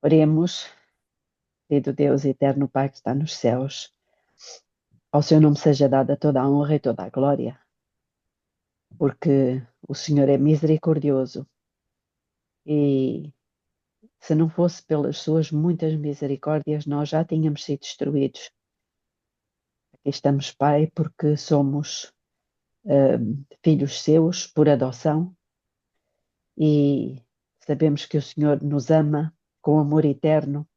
Oremos, querido Deus eterno Pai que está nos céus, ao seu nome seja dada toda a honra e toda a glória, porque o Senhor é misericordioso e se não fosse pelas suas muitas misericórdias, nós já tínhamos sido destruídos. Aqui estamos, Pai, porque somos filhos seus por adoção e sabemos que o Senhor nos ama com amor eterno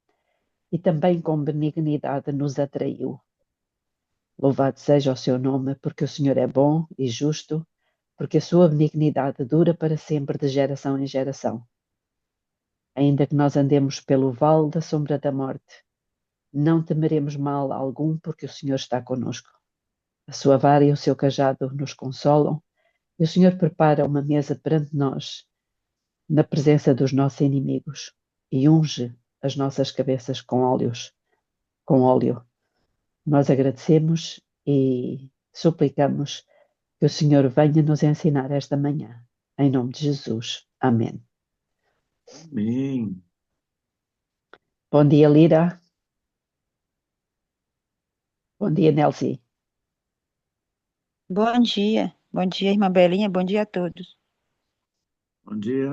e também com benignidade nos atraiu. Louvado seja o seu nome, porque o Senhor é bom e justo, porque a sua benignidade dura para sempre, de geração em geração. Ainda que nós andemos pelo vale da sombra da morte, não temeremos mal algum, porque o Senhor está conosco. A sua vara e o seu cajado nos consolam, e o Senhor prepara uma mesa perante nós, na presença dos nossos inimigos, e unge as nossas cabeças com óleo. Nós agradecemos e suplicamos que o Senhor venha nos ensinar esta manhã. Em nome de Jesus. Amém. Amém. Bom dia, Lira. Bom dia, Nelsi. Bom dia, irmã Belinha, bom dia a todos. Bom dia.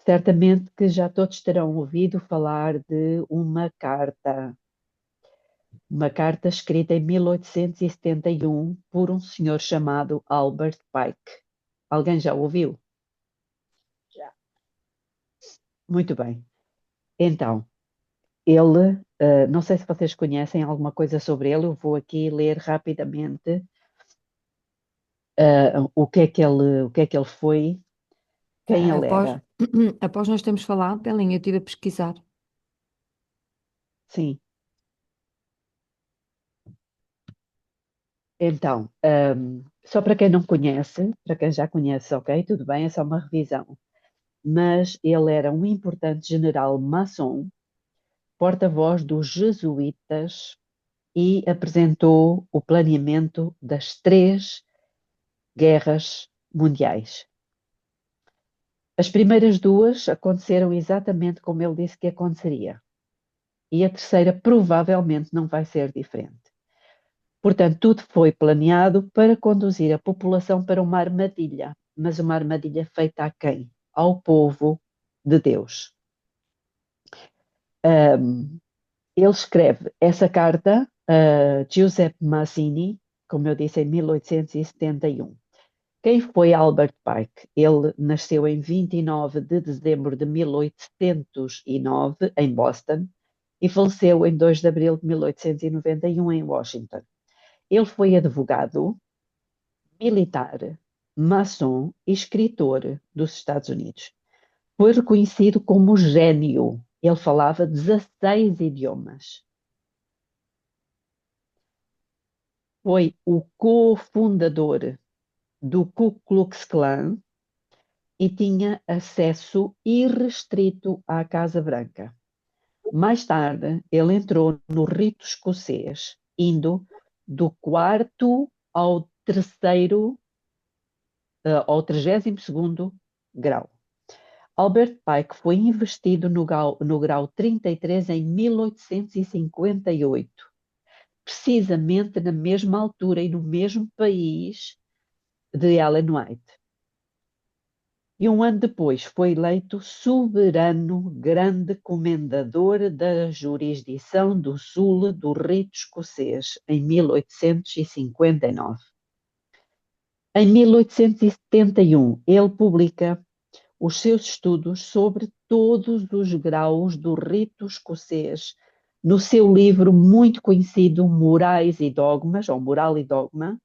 Certamente que já todos terão ouvido falar de uma carta escrita em 1871 por um senhor chamado Albert Pike. Alguém já ouviu? Já. Muito bem. Então, ele, não sei se vocês conhecem alguma coisa sobre ele, eu vou aqui ler rapidamente o que é que ele foi, quem ele Após, era. após nós termos falado, Belinha, eu estive a pesquisar. Sim. Então, só para quem não conhece, para quem já conhece, ok, tudo bem, é só uma revisão. Mas ele era um importante general maçom, porta-voz dos jesuítas e apresentou o planeamento das três guerras mundiais. As primeiras duas aconteceram exatamente como ele disse que aconteceria. E a terceira provavelmente não vai ser diferente. Portanto, tudo foi planeado para conduzir a população para uma armadilha, mas uma armadilha feita a quem? Ao povo de Deus. Ele escreve essa carta a Giuseppe Mazzini, como eu disse, em 1871. Quem foi Albert Pike? Ele nasceu em 29 de dezembro de 1809, em Boston, e faleceu em 2 de abril de 1891, em Washington. Ele foi advogado, militar, maçom e escritor dos Estados Unidos. Foi reconhecido como gênio. Ele falava 16 idiomas. Foi o cofundador do Ku Klux Klan e tinha acesso irrestrito à Casa Branca. Mais tarde, ele entrou no rito escocês, indo do quarto ao terceiro, ao 32º grau. Albert Pike foi investido no grau 33 em 1858, precisamente na mesma altura e no mesmo país de Ellen White. E um ano depois foi eleito soberano grande comendador da jurisdição do sul do rito escocês em 1859. Em 1871, ele publica os seus estudos sobre todos os graus do rito escocês no seu livro muito conhecido Morais e Dogmas, ou Moral e Dogma,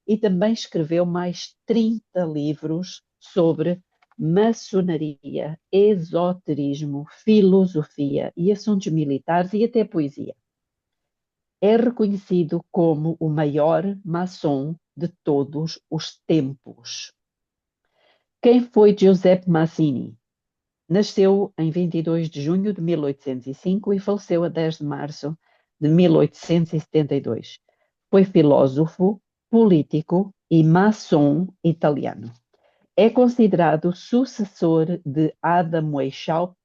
e também escreveu mais 30 livros sobre maçonaria, esoterismo, filosofia e assuntos militares e até poesia. É reconhecido como o maior maçom de todos os tempos. Quem foi Giuseppe Mazzini? Nasceu em 22 de junho de 1805 e faleceu a 10 de março de 1872. Foi filósofo, político e maçom italiano. É considerado sucessor de Adam Weishaupt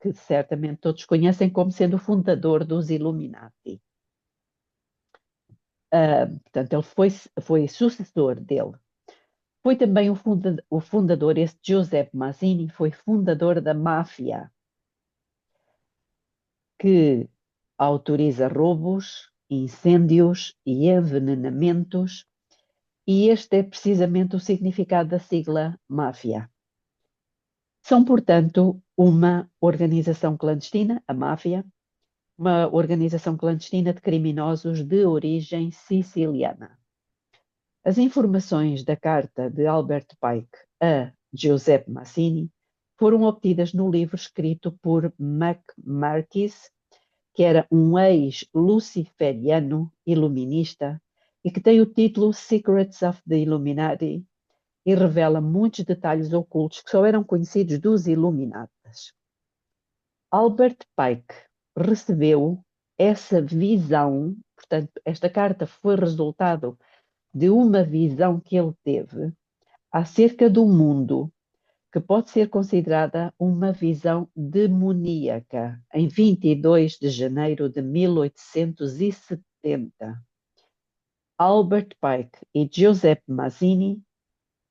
que certamente todos conhecem como sendo o fundador dos Illuminati. Portanto, ele foi sucessor dele. Foi também o fundador, esse Giuseppe Mazzini, foi fundador da máfia, que autoriza roubos, incêndios e envenenamentos, e este é precisamente o significado da sigla máfia. São, portanto, uma organização clandestina, a máfia, uma organização clandestina de criminosos de origem siciliana. As informações da carta de Albert Pike a Giuseppe Mazzini foram obtidas no livro escrito por Mac Marquis, que era um ex-luciferiano iluminista e que tem o título Secrets of the Illuminati e revela muitos detalhes ocultos que só eram conhecidos dos Illuminatas. Albert Pike recebeu essa visão, portanto, esta carta foi resultado de uma visão que ele teve acerca do mundo, que pode ser considerada uma visão demoníaca, em 22 de janeiro de 1870. Albert Pike e Giuseppe Mazzini,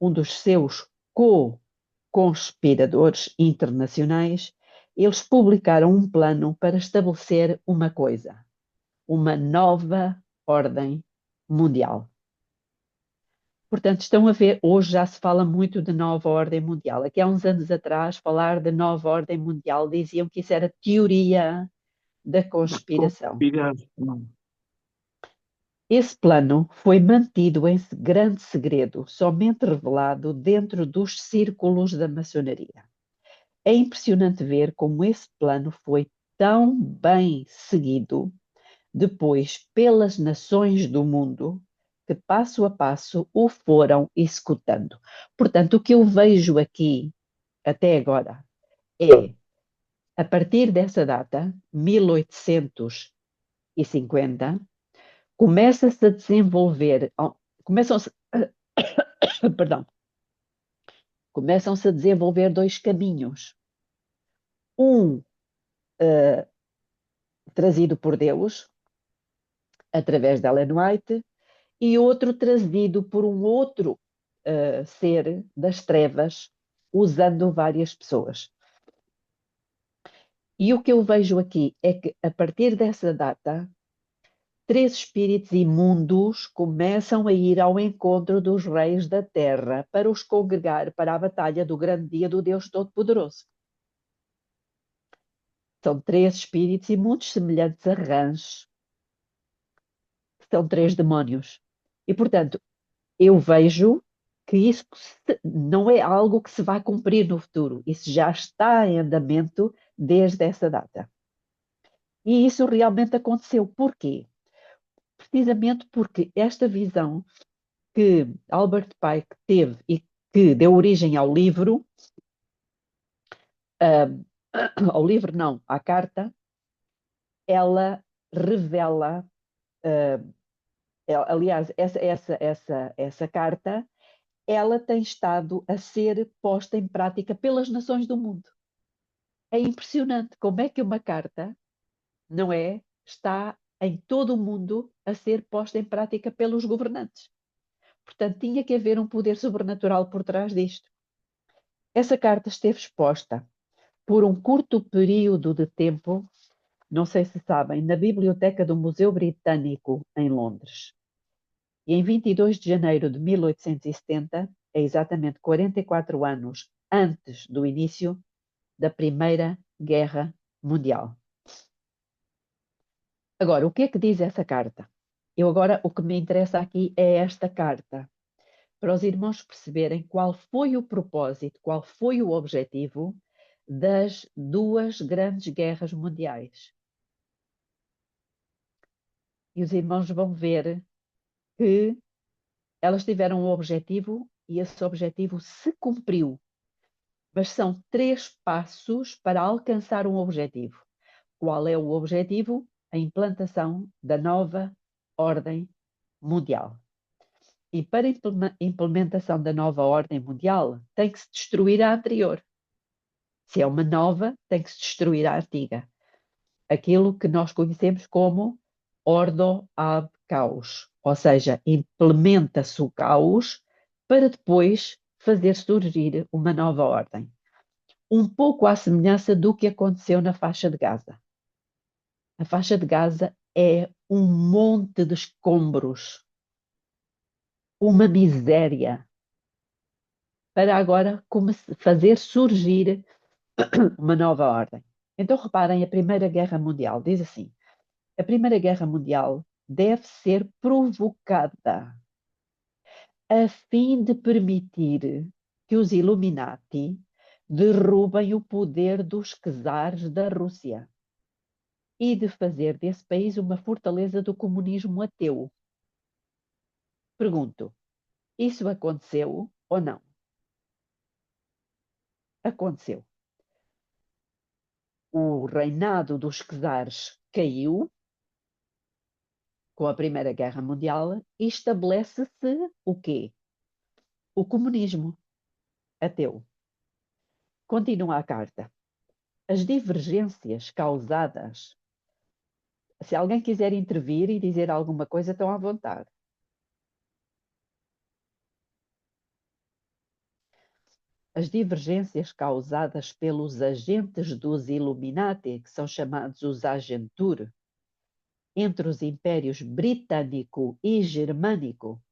um dos seus co-conspiradores internacionais, eles publicaram um plano para estabelecer uma coisa, uma nova ordem mundial. Portanto, estão a ver, hoje já se fala muito de nova ordem mundial. Aqui há uns anos atrás, falar de nova ordem mundial diziam que isso era teoria da conspiração. Conspiração. Esse plano foi mantido em grande segredo, somente revelado dentro dos círculos da maçonaria. É impressionante ver como esse plano foi tão bem seguido depois pelas nações do mundo que passo a passo o foram executando. Portanto, o que eu vejo aqui até agora é, a partir dessa data, 1850, começa-se a desenvolver, começam-se, perdão, começam-se a desenvolver dois caminhos. Um trazido por Deus, através de Ellen White, e outro trazido por um outro ser das trevas, usando várias pessoas. E o que eu vejo aqui é que, a partir dessa data, 3 espíritos imundos começam a ir ao encontro dos reis da terra para os congregar para a batalha do grande dia do Deus Todo-Poderoso. São 3 espíritos imundos semelhantes a rãs, que são 3 demónios. E, portanto, eu vejo que isso não é algo que se vai cumprir no futuro. Isso já está em andamento desde essa data. E isso realmente aconteceu. Porquê? Precisamente porque esta visão que Albert Pike teve e que deu origem ao livro, ao livro não, à carta, ela revela, aliás, essa carta, ela tem estado a ser posta em prática pelas nações do mundo. É impressionante como é que uma carta, não é, está em todo o mundo a ser posta em prática pelos governantes. Portanto, tinha que haver um poder sobrenatural por trás disto. Essa carta esteve exposta por um curto período de tempo, não sei se sabem, na biblioteca do Museu Britânico, em Londres. E em 22 de janeiro de 1870, é exatamente 44 anos antes do início da Primeira Guerra Mundial. Agora, o que é que diz essa carta? O que me interessa aqui é esta carta, para os irmãos perceberem qual foi o propósito, qual foi o objetivo das 2 grandes guerras mundiais. E os irmãos vão ver que elas tiveram um objetivo e esse objetivo se cumpriu. Mas são 3 passos para alcançar um objetivo. Qual é o objetivo? A implantação da nova ordem mundial. E para a implementação da nova ordem mundial, tem que se destruir a anterior. Se é uma nova, tem que se destruir a antiga. Aquilo que nós conhecemos como ordo ab caos, ou seja, implementa-se o caos para depois fazer surgir uma nova ordem. Um pouco à semelhança do que aconteceu na faixa de Gaza. A faixa de Gaza é um monte de escombros, uma miséria, para agora fazer surgir uma nova ordem. Então reparem, a Primeira Guerra Mundial diz assim: a Primeira Guerra Mundial deve ser provocada a fim de permitir que os Illuminati derrubem o poder dos czares da Rússia e de fazer desse país uma fortaleza do comunismo ateu. Pergunto, isso aconteceu ou não? Aconteceu. O reinado dos czares caiu com a Primeira Guerra Mundial e estabelece-se o quê? O comunismo ateu. Continua a carta. As divergências causadas. Se alguém quiser intervir e dizer alguma coisa, estão à vontade. As divergências causadas pelos agentes dos Illuminati, que são chamados os Agentur, entre os impérios britânico e germânico,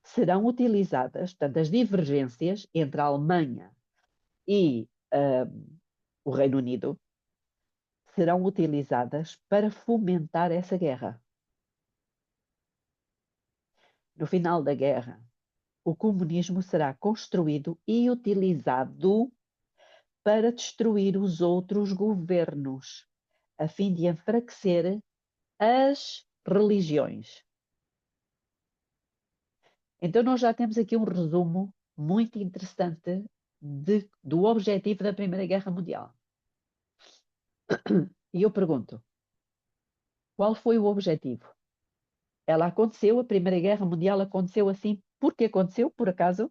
serão utilizadas, portanto, as divergências entre a Alemanha e o Reino Unido serão utilizadas para fomentar essa guerra. No final da guerra, o comunismo será construído e utilizado para destruir os outros governos, a fim de enfraquecer as religiões. Então, nós já temos aqui um resumo muito interessante do objetivo da Primeira Guerra Mundial. E eu pergunto, qual foi o objetivo? Ela aconteceu, a Primeira Guerra Mundial aconteceu assim porque aconteceu, por acaso?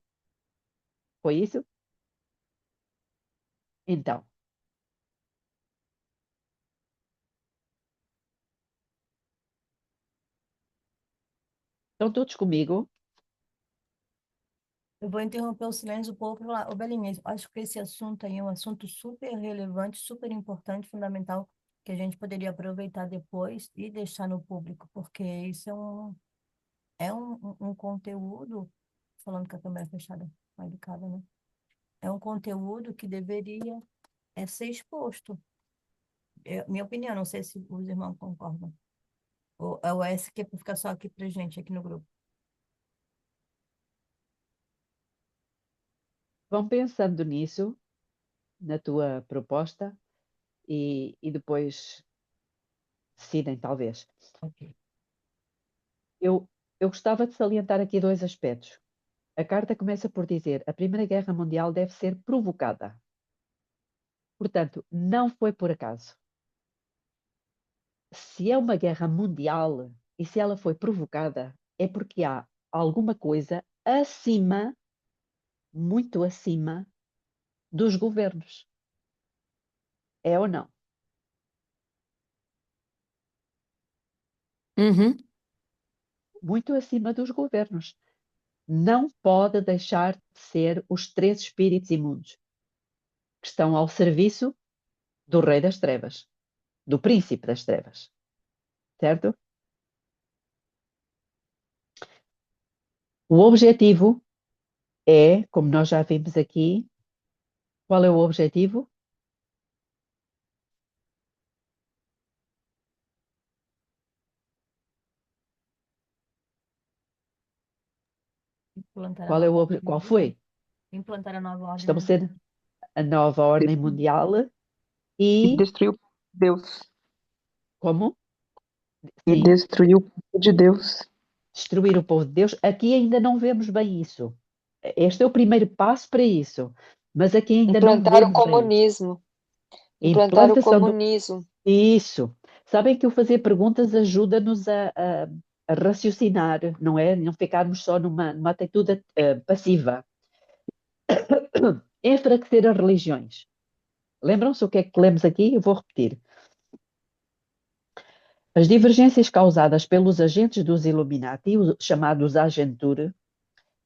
Foi isso? Então, estão todos comigo? Eu vou interromper o silêncio do povo lá. Ô, Belinha, acho que esse assunto aí é um assunto super relevante, super importante, fundamental, que a gente poderia aproveitar depois e deixar no público, porque isso é um conteúdo, falando com a câmera fechada, mais educada, né? É um conteúdo que deveria ser exposto. Minha opinião, não sei se os irmãos concordam. Ou essa que é para ficar só aqui pra gente, aqui no grupo. Vão pensando nisso, na tua proposta, e depois decidem, talvez. Ok. Eu, eu gostava de salientar aqui dois aspectos. A carta começa por dizer: a Primeira Guerra Mundial deve ser provocada. Portanto, não foi por acaso. Se é uma guerra mundial e se ela foi provocada, é porque há alguma coisa acima, muito acima, dos governos. É ou não? Uhum. Muito acima dos governos. Não pode deixar de ser os três espíritos imundos que estão ao serviço do Rei das Trevas, do Príncipe das Trevas. Certo? O objetivo é, como nós já vimos aqui, qual é o objetivo? Implantar a Qual é nova qual ordem foi? Implantar a nova ordem mundial. Estabelecer a nova ordem mundial E e destruiu Deus. como? E Sim, destruiu o povo de Deus. destruir o povo de Deus. Aqui ainda não vemos bem isso. Este é o primeiro passo para isso, mas aqui ainda não Implantar o vemos bem isso. comunismo. A Implantar o implantação do comunismo. Isso. Sabem que o fazer perguntas ajuda-nos a raciocinar, não é? Não ficarmos só numa atitude passiva. Enfraquecer as religiões. Lembram-se o que é que lemos aqui? Eu vou repetir. As divergências causadas pelos agentes dos Illuminati, chamados Agentur,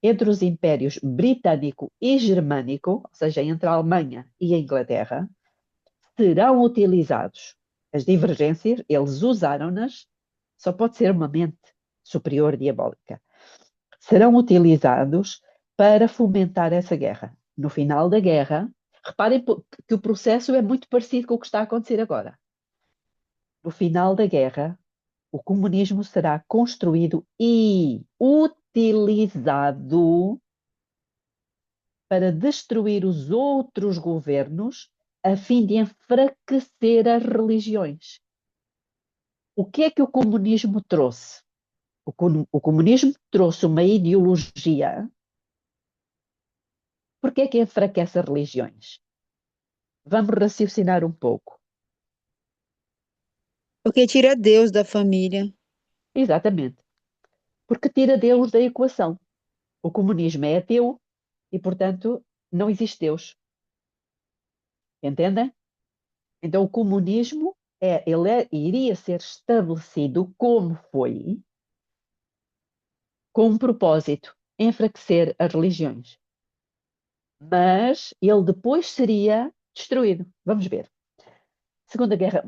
entre os impérios britânico e germânico, ou seja, entre a Alemanha e a Inglaterra, serão utilizados. As divergências, eles usaram-nas, só pode ser uma mente superior diabólica. Serão utilizados para fomentar essa guerra. No final da guerra, reparem que o processo é muito parecido com o que está a acontecer agora. No final da guerra, o comunismo será construído e utilizado para destruir os outros governos a fim de enfraquecer as religiões. O que é que o comunismo trouxe? O comunismo trouxe uma ideologia. Por que é que enfraquece as religiões? Vamos raciocinar um pouco. Porque tira Deus da família. Exatamente. Porque tira Deus da equação. O comunismo é ateu e, portanto, não existe Deus. Entendem? Então, o comunismo iria ser estabelecido como foi, com um propósito, enfraquecer as religiões. Mas ele depois seria destruído. Vamos ver. Segunda Guerra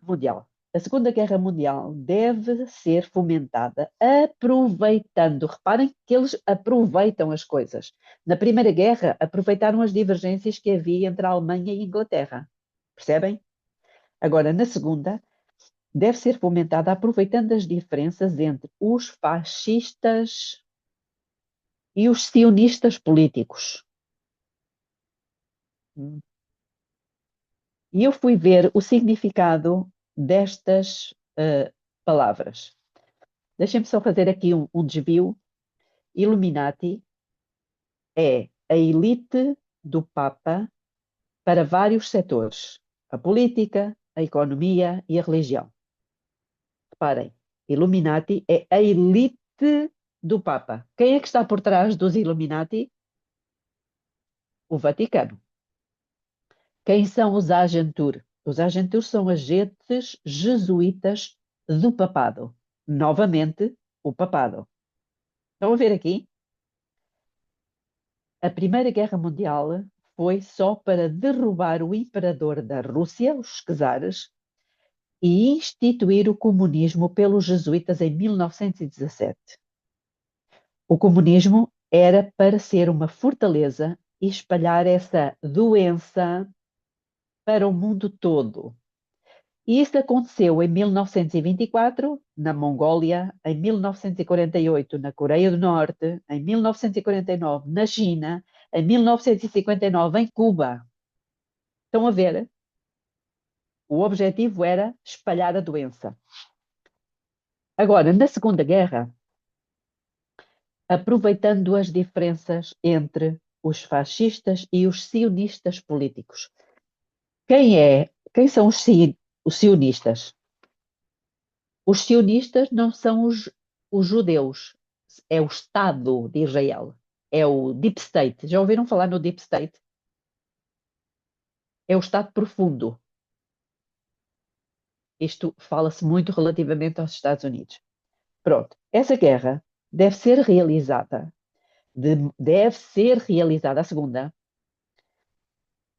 Mundial. A Segunda Guerra Mundial deve ser fomentada aproveitando. Reparem que eles aproveitam as coisas. Na Primeira Guerra, aproveitaram as divergências que havia entre a Alemanha e a Inglaterra. Percebem? Agora, na Segunda, deve ser fomentada aproveitando as diferenças entre os fascistas e os sionistas políticos. E eu fui ver o significado destas palavras. Deixem-me só fazer aqui um desvio. Illuminati é a elite do Papa para vários setores: a política, a economia e a religião. Reparem, Illuminati é a elite do Papa. Quem é que está por trás dos Illuminati? O Vaticano. Quem são os Agentur? Os Agentur são agentes jesuítas do papado. Novamente, o papado. Estão a ver aqui? A Primeira Guerra Mundial foi só para derrubar o imperador da Rússia, os czares, e instituir o comunismo pelos jesuítas em 1917. O comunismo era para ser uma fortaleza e espalhar essa doença para o mundo todo. E isso aconteceu em 1924, na Mongólia, em 1948, na Coreia do Norte, em 1949, na China, em 1959, em Cuba. Estão a ver? O objetivo era espalhar a doença. Agora, na Segunda Guerra, aproveitando as diferenças entre os fascistas e os sionistas políticos. Quem são os sionistas? Os sionistas não são os judeus, é o Estado de Israel, é o Deep State. Já ouviram falar no Deep State? É o Estado profundo. Isto fala-se muito relativamente aos Estados Unidos. Pronto, essa guerra deve ser realizada, a segunda,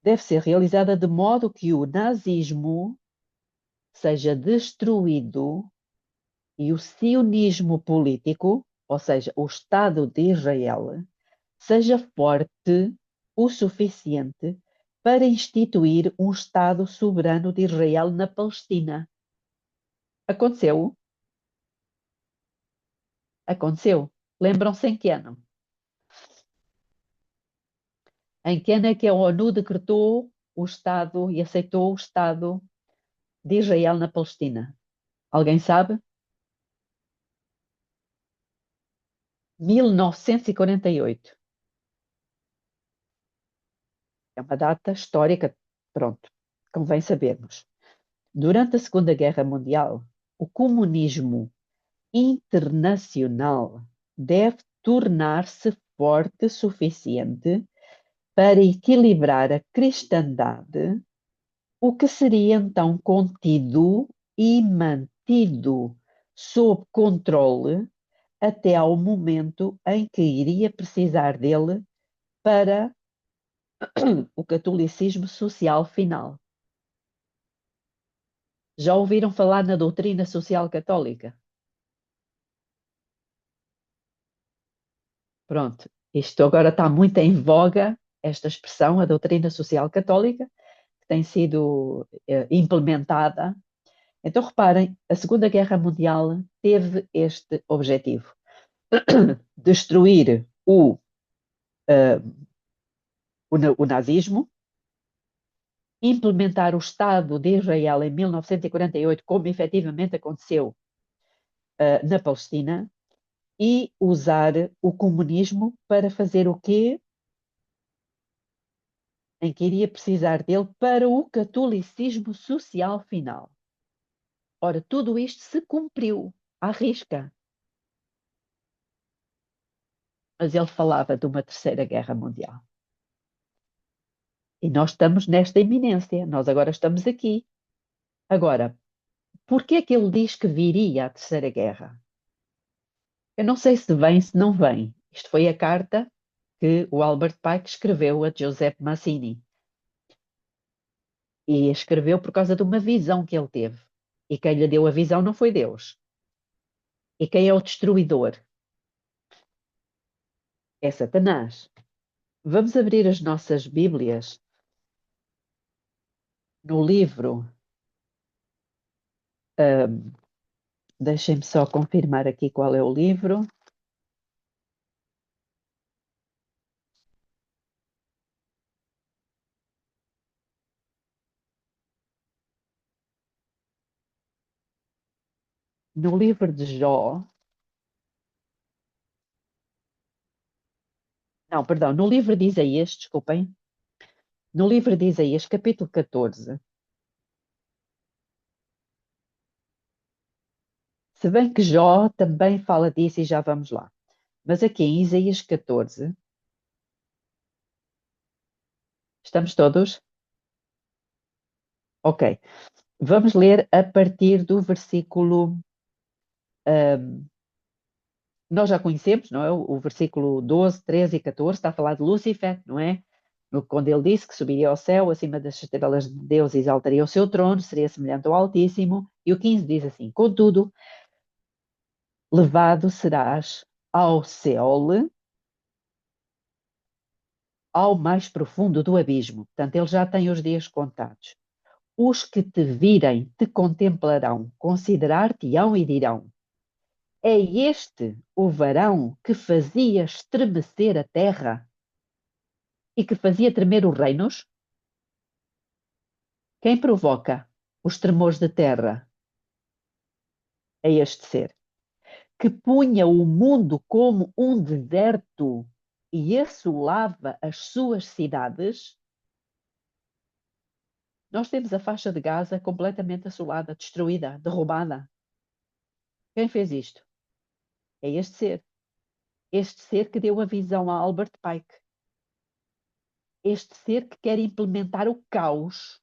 deve ser realizada de modo que o nazismo seja destruído e o sionismo político, ou seja, o Estado de Israel, seja forte o suficiente para instituir um Estado soberano de Israel na Palestina. Aconteceu? Aconteceu. Lembram-se em que ano? Em que ano é que a ONU decretou o Estado e aceitou o Estado de Israel na Palestina? Alguém sabe? 1948. É uma data histórica. Pronto, convém sabermos. Durante a Segunda Guerra Mundial, o comunismo internacional deve tornar-se forte o suficiente para equilibrar a cristandade o que seria então contido e mantido sob controle até ao momento em que iria precisar dele para o catolicismo social final. Já ouviram falar na doutrina social católica? Pronto, isto agora está muito em voga, esta expressão, a doutrina social católica, que tem sido implementada. Então, reparem, a Segunda Guerra Mundial teve este objetivo: destruir o nazismo, implementar o Estado de Israel em 1948, como efetivamente aconteceu na Palestina, e usar o comunismo para fazer o quê? Em que iria precisar dele para o catolicismo social final. Ora, tudo isto se cumpriu à risca. Mas ele falava de uma terceira guerra mundial. E nós estamos nesta iminência, nós agora estamos aqui. Agora, por que é que ele diz que viria a terceira guerra? Eu não sei se vem, se não vem. Isto foi a carta que o Albert Pike escreveu a Giuseppe Mazzini. E escreveu por causa de uma visão que ele teve. E quem lhe deu a visão não foi Deus. E quem é o destruidor? É Satanás. Vamos abrir as nossas Bíblias no livro. Deixem-me só confirmar aqui qual é o livro. No livro de Jó. Não, perdão, no livro de Isaías, desculpem. No livro de Isaías, capítulo 14. Se bem que Jó também fala disso e já vamos lá. Mas aqui em Isaías 14, estamos todos? Ok. Vamos ler a partir do versículo. Nós já conhecemos, não é? O versículo 12, 13 e 14 está a falar de Lúcifer, não é? Quando ele disse que subiria ao céu, acima das estrelas de Deus, exaltaria o seu trono, seria semelhante ao Altíssimo. E o 15 diz assim: Contudo, levado serás ao Seol, ao mais profundo do abismo. Portanto, ele já tem os dias contados. Os que te virem te contemplarão, considerar-te-ão e dirão: é este o varão que fazia estremecer a terra e que fazia tremer os reinos? Quem provoca os tremores de terra é este ser, que punha o mundo como um deserto e assolava as suas cidades. Nós temos a faixa de Gaza completamente assolada, destruída, derrubada. Quem fez isto? É este ser. Este ser que deu a visão a Albert Pike. Este ser que quer implementar o caos.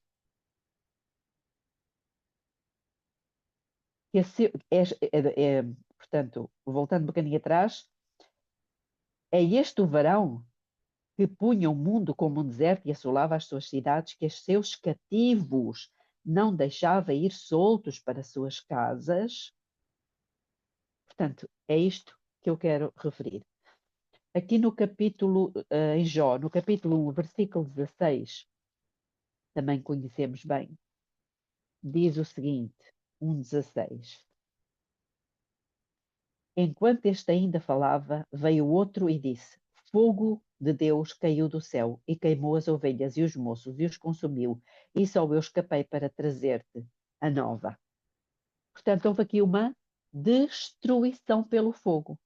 Que portanto, voltando um bocadinho atrás, é este o varão que punha o mundo como um deserto e assolava as suas cidades, que os seus cativos não deixava ir soltos para suas casas. Portanto, é isto que eu quero referir. Aqui no capítulo, em Jó, no capítulo 1, versículo 16, também conhecemos bem, diz o seguinte, 1,16. Enquanto este ainda falava, veio outro e disse: Fogo de Deus caiu do céu e queimou as ovelhas e os moços e os consumiu, e só eu escapei para trazer-te a nova. Portanto, houve aqui uma destruição pelo fogo.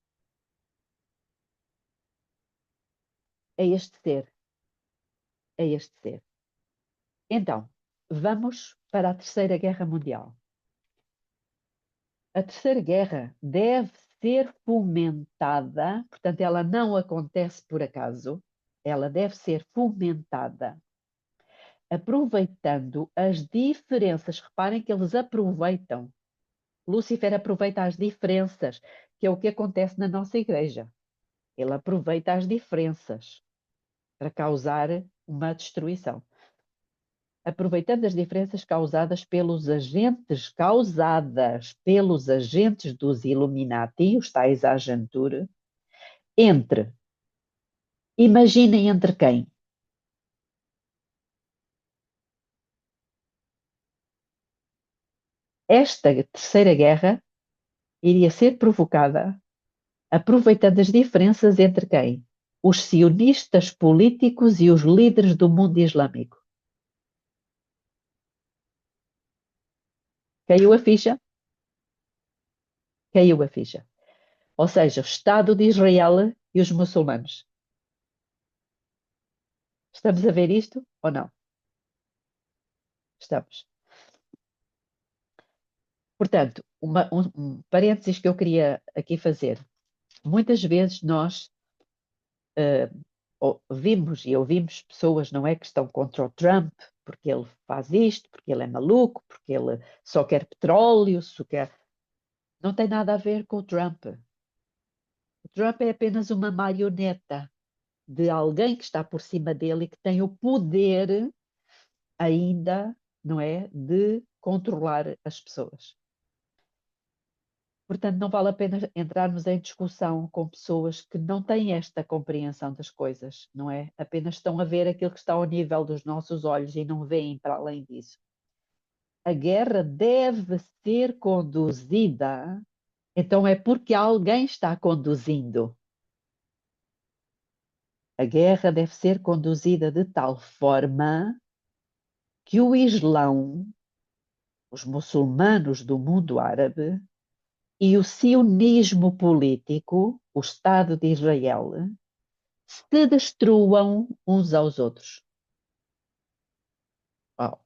É este ser. É este ser. Então, vamos para a Terceira Guerra Mundial. A Terceira Guerra deve ser fomentada, portanto, ela não acontece por acaso, ela deve ser fomentada aproveitando as diferenças. Reparem que eles aproveitam. Lúcifer aproveita as diferenças, que é o que acontece na nossa igreja. Ele aproveita as diferenças para causar uma destruição. Aproveitando as diferenças causadas pelos agentes dos Illuminati, os tais Agentur, imaginem entre quem? Esta terceira guerra iria ser provocada aproveitando as diferenças entre quem? Os sionistas políticos e os líderes do mundo islâmico. Caiu a ficha? Caiu a ficha. Ou seja, o Estado de Israel e os muçulmanos. Estamos a ver isto ou não? Estamos. Portanto, um parênteses que eu queria aqui fazer. Muitas vezes nós vimos e ouvimos pessoas, não é, que estão contra o Trump, porque ele faz isto, porque ele é maluco, porque ele só quer petróleo, só quer... Não tem nada a ver com o Trump. O Trump é apenas uma marioneta de alguém que está por cima dele e que tem o poder ainda, não é, de controlar as pessoas. Portanto, não vale a pena entrarmos em discussão com pessoas que não têm esta compreensão das coisas, não é? Apenas estão a ver aquilo que está ao nível dos nossos olhos e não veem para além disso. A guerra deve ser conduzida, então é porque alguém está conduzindo. A guerra deve ser conduzida de tal forma que o Islão, os muçulmanos do mundo árabe e o sionismo político, o Estado de Israel, se destruam uns aos outros. Oh.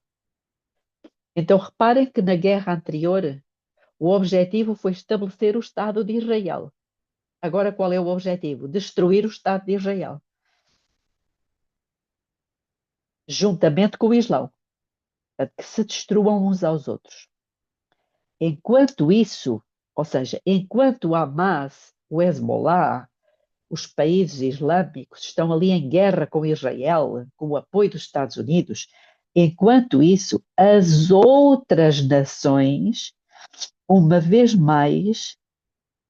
Então reparem que na guerra anterior o objetivo foi estabelecer o Estado de Israel. Agora qual é o objetivo? Destruir o Estado de Israel. Juntamente com o Islão. Que se destruam uns aos outros. Enquanto isso, ou seja, enquanto o Hamas, o Hezbollah, os países islâmicos estão ali em guerra com Israel, com o apoio dos Estados Unidos, enquanto isso, as outras nações, uma vez mais,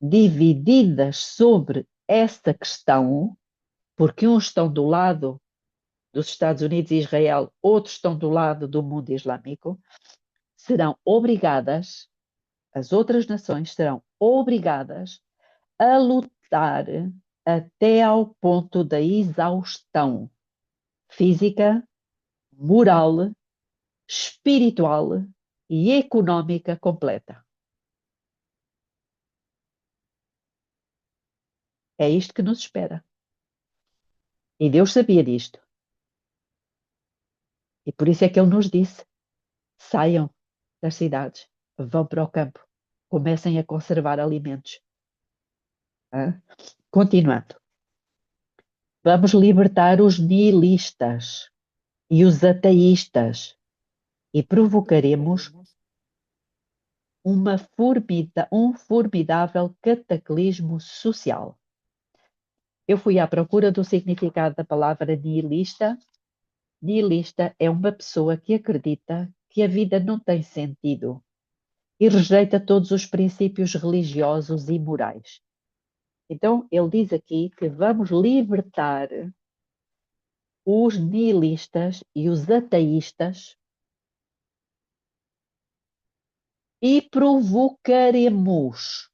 divididas sobre esta questão, porque uns estão do lado dos Estados Unidos e Israel, outros estão do lado do mundo islâmico, serão obrigadas, as outras nações serão obrigadas a lutar até ao ponto da exaustão física, moral, espiritual e económica completa. É isto que nos espera. E Deus sabia disto. E por isso é que Ele nos disse: saiam das cidades, vão para o campo, comecem a conservar alimentos. Continuando. Vamos libertar os nihilistas e os ateístas e provocaremos um formidável cataclismo social. Eu fui à procura do significado da palavra nihilista. Nihilista é uma pessoa que acredita que a vida não tem sentido e rejeita todos os princípios religiosos e morais. Então, ele diz aqui que vamos libertar os nihilistas e os ateístas e provocaremos.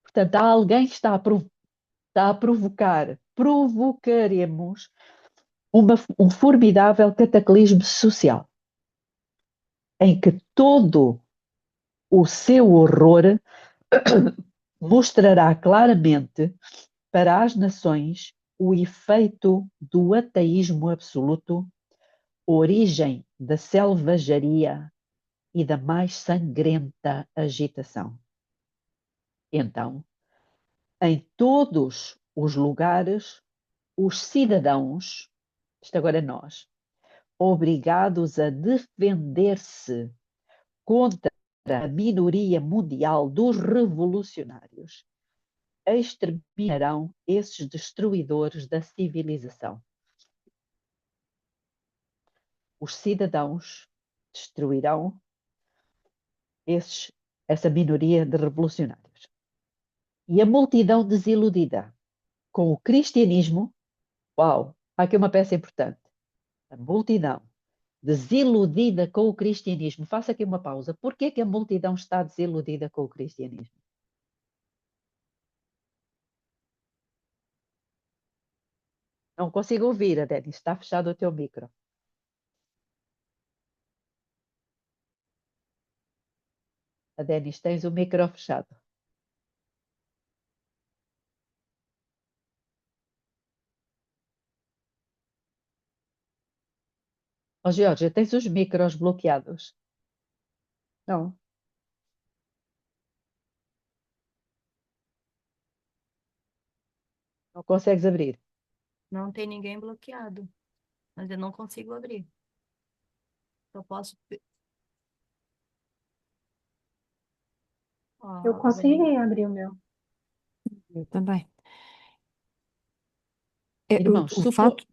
Portanto, há alguém que está a provocar. Provocaremos um formidável cataclismo social em que todo o seu horror mostrará claramente para as nações o efeito do ateísmo absoluto, origem da selvageria e da mais sangrenta agitação. Então, em todos os lugares, os cidadãos isto agora é nós, obrigados a defender-se contra a minoria mundial dos revolucionários, exterminarão esses destruidores da civilização. Os cidadãos destruirão essa minoria de revolucionários. E a multidão desiludida com o cristianismo, uau, há aqui uma peça importante. A multidão desiludida com o cristianismo. Faça aqui uma pausa. Por que que a multidão está desiludida com o cristianismo? Não consigo ouvir, Adénis. Está fechado o teu micro. Adénis, tens o micro fechado. Ó, Geórgia, tens os micros bloqueados? Não. Não consegues abrir? Não tem ninguém bloqueado, mas eu não consigo abrir. Só posso. Eu Ó, consegui abrir o meu. Eu também. Irmãos, O fato,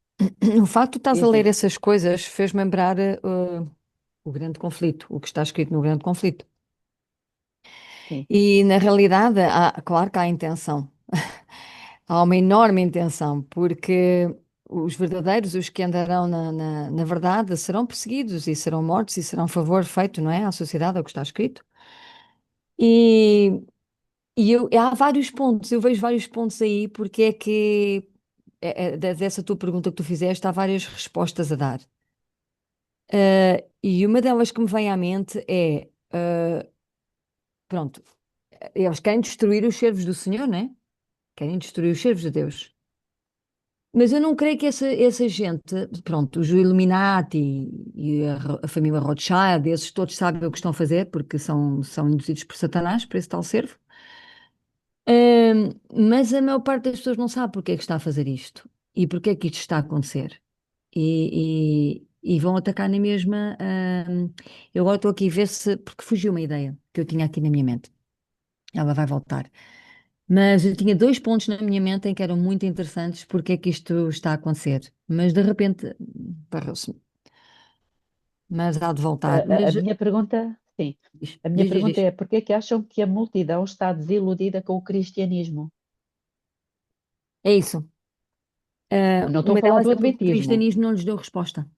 o facto de estás a Diz, ler diz. essas coisas fez-me lembrar o grande conflito, o que está escrito no grande conflito. Sim. E na realidade, claro que há intenção. Há uma enorme intenção, porque os verdadeiros, os que andarão na verdade, serão perseguidos e serão mortos e será um favor feito, não é? À sociedade, é o que está escrito. E, há vários pontos, eu vejo vários pontos aí, porque é que dessa tua pergunta que tu fizeste, há várias respostas a dar. E uma delas que me vem à mente é, pronto, eles querem destruir os servos do Senhor, não é? Querem destruir os servos de Deus. Mas eu não creio que essa gente, pronto, os Illuminati a família Rothschild, esses todos sabem o que estão a fazer, porque são induzidos por Satanás, por esse tal servo. Mas a maior parte das pessoas não sabe porque é que está a fazer isto e porque é que isto está a acontecer. E vão atacar na mesma. Eu agora estou aqui a ver se. Porque fugiu uma ideia que eu tinha aqui na minha mente. Ela vai voltar. Mas eu tinha dois pontos na minha mente em que eram muito interessantes porque é que isto está a acontecer. Mas de repente parou-se. Mas há de voltar. A Mas minha pergunta, sim. diz, A minha diz, diz, pergunta diz. é: por que é que acham que a multidão está desiludida com o cristianismo? É isso. Não estou a Uma falar delas do é porque o adventismo. cristianismo não lhes deu resposta.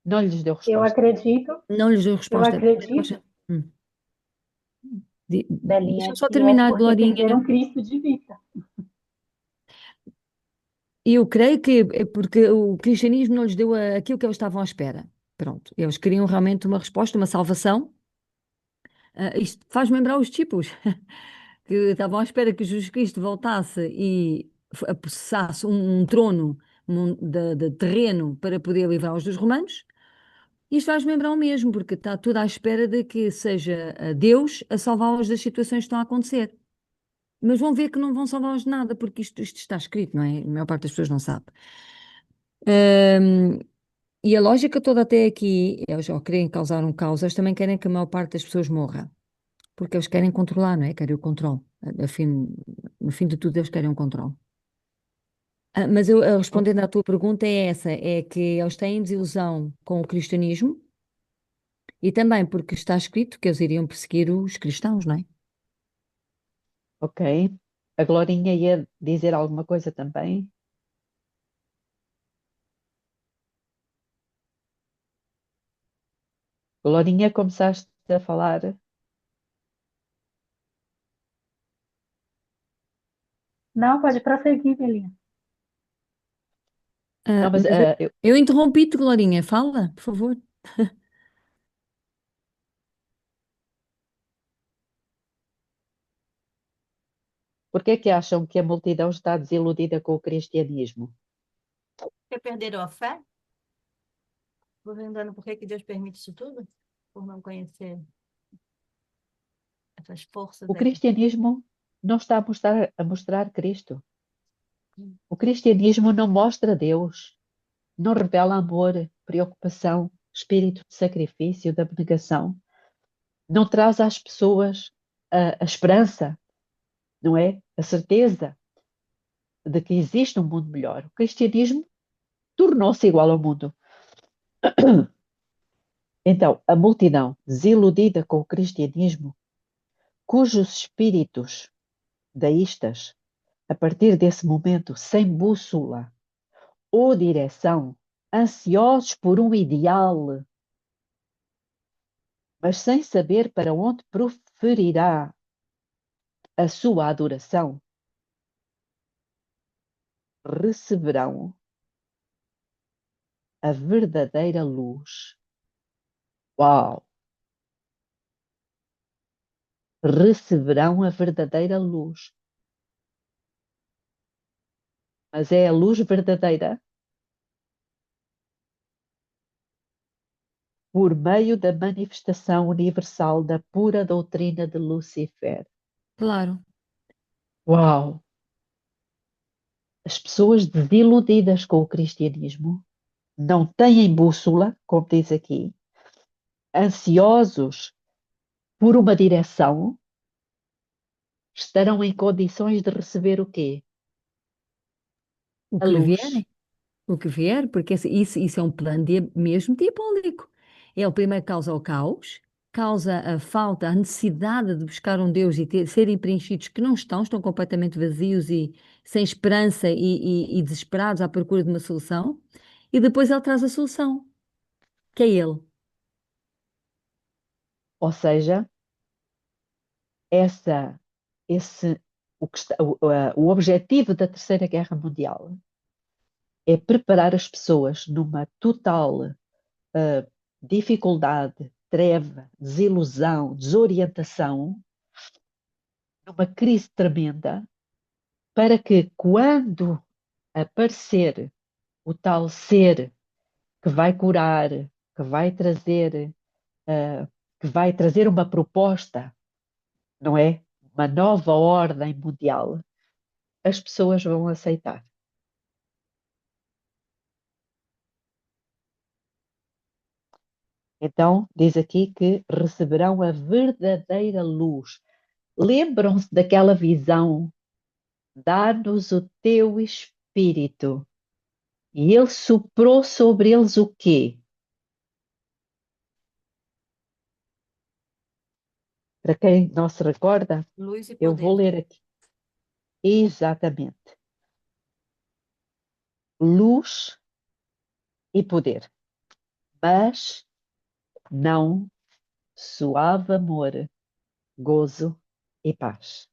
Não lhes deu Eu resposta. acredito, Não lhes deu eu resposta. acredito, Hum. Deixa Belinha, eu só que é terminar, porque Glorinha. perderam Cristo de vista. E eu creio que é porque o cristianismo não lhes deu aquilo que eles estavam à espera. Pronto, eles queriam realmente uma resposta, uma salvação. Isto faz-me lembrar os discípulos, que estavam à espera que Jesus Cristo voltasse e possessasse um trono de terreno para poder livrar-os dos romanos. Isto faz-me lembrar o mesmo, porque está tudo à espera de que seja Deus a salvá-los das situações que estão a acontecer. Mas vão ver que não vão salvá-los de nada, porque isto está escrito, não é? A maior parte das pessoas não sabe. Ahm, e a lógica toda até aqui, eles ao querem causar um caos, eles também querem que a maior parte das pessoas morra, porque eles querem controlar, não é? Querem o controle. No fim de tudo, eles querem um controle. Mas eu, respondendo à tua pergunta, é essa: é que eles têm desilusão com o cristianismo e também porque está escrito que eles iriam perseguir os cristãos, não é? Ok. A Glorinha ia dizer alguma coisa também? Glorinha, começaste a falar. Não, pode prosseguir, Belinha. Não, mas Mas eu interrompi-te, Glorinha. Fala, por favor. por que é que acham que a multidão está desiludida com o cristianismo? Porque perderam a fé? Por que que Deus permite isso tudo? Por não conhecer essas forças O aí. cristianismo não está a mostrar Cristo. O cristianismo não mostra Deus. não revela amor, preocupação, espírito de sacrifício, de abnegação, não traz às pessoas a esperança, não é? A certeza de que existe um mundo melhor. O cristianismo tornou-se igual ao mundo. Então, a multidão desiludida com o cristianismo, cujos espíritos deístas, a partir desse momento, sem bússola ou direção, ansiosos por um ideal, mas sem saber para onde proferirá a sua adoração, receberão a verdadeira luz. Uau! Receberão a verdadeira luz. Mas é a luz verdadeira por meio da manifestação universal da pura doutrina de Lucifer. Claro. Uau! As pessoas desiludidas com o cristianismo não têm bússola, como diz aqui, ansiosos por uma direção, estarão em condições de receber o quê? O A que lhe luz. vier, o que vier, porque isso é um plano mesmo diabólico. Ele primeiro causa o caos, causa a falta, a necessidade de buscar um Deus e serem preenchidos que não estão completamente vazios e sem esperança e desesperados à procura de uma solução. E depois ele traz a solução, que é ele. Ou seja, esse, o objetivo da Terceira Guerra Mundial é preparar as pessoas numa total dificuldade, treva, desilusão, desorientação, numa crise tremenda, para que quando aparecer o tal ser que vai curar, que vai trazer, que vai trazer uma proposta, não é? Uma nova ordem mundial, as pessoas vão aceitar. Então, diz aqui que receberão a verdadeira luz. Lembram-se daquela visão? Dá-nos o teu espírito. E ele soprou sobre eles o quê? Para quem não se recorda, Luz e eu vou poder. ler aqui. Exatamente. Luz e poder. Mas não suave amor, gozo e paz.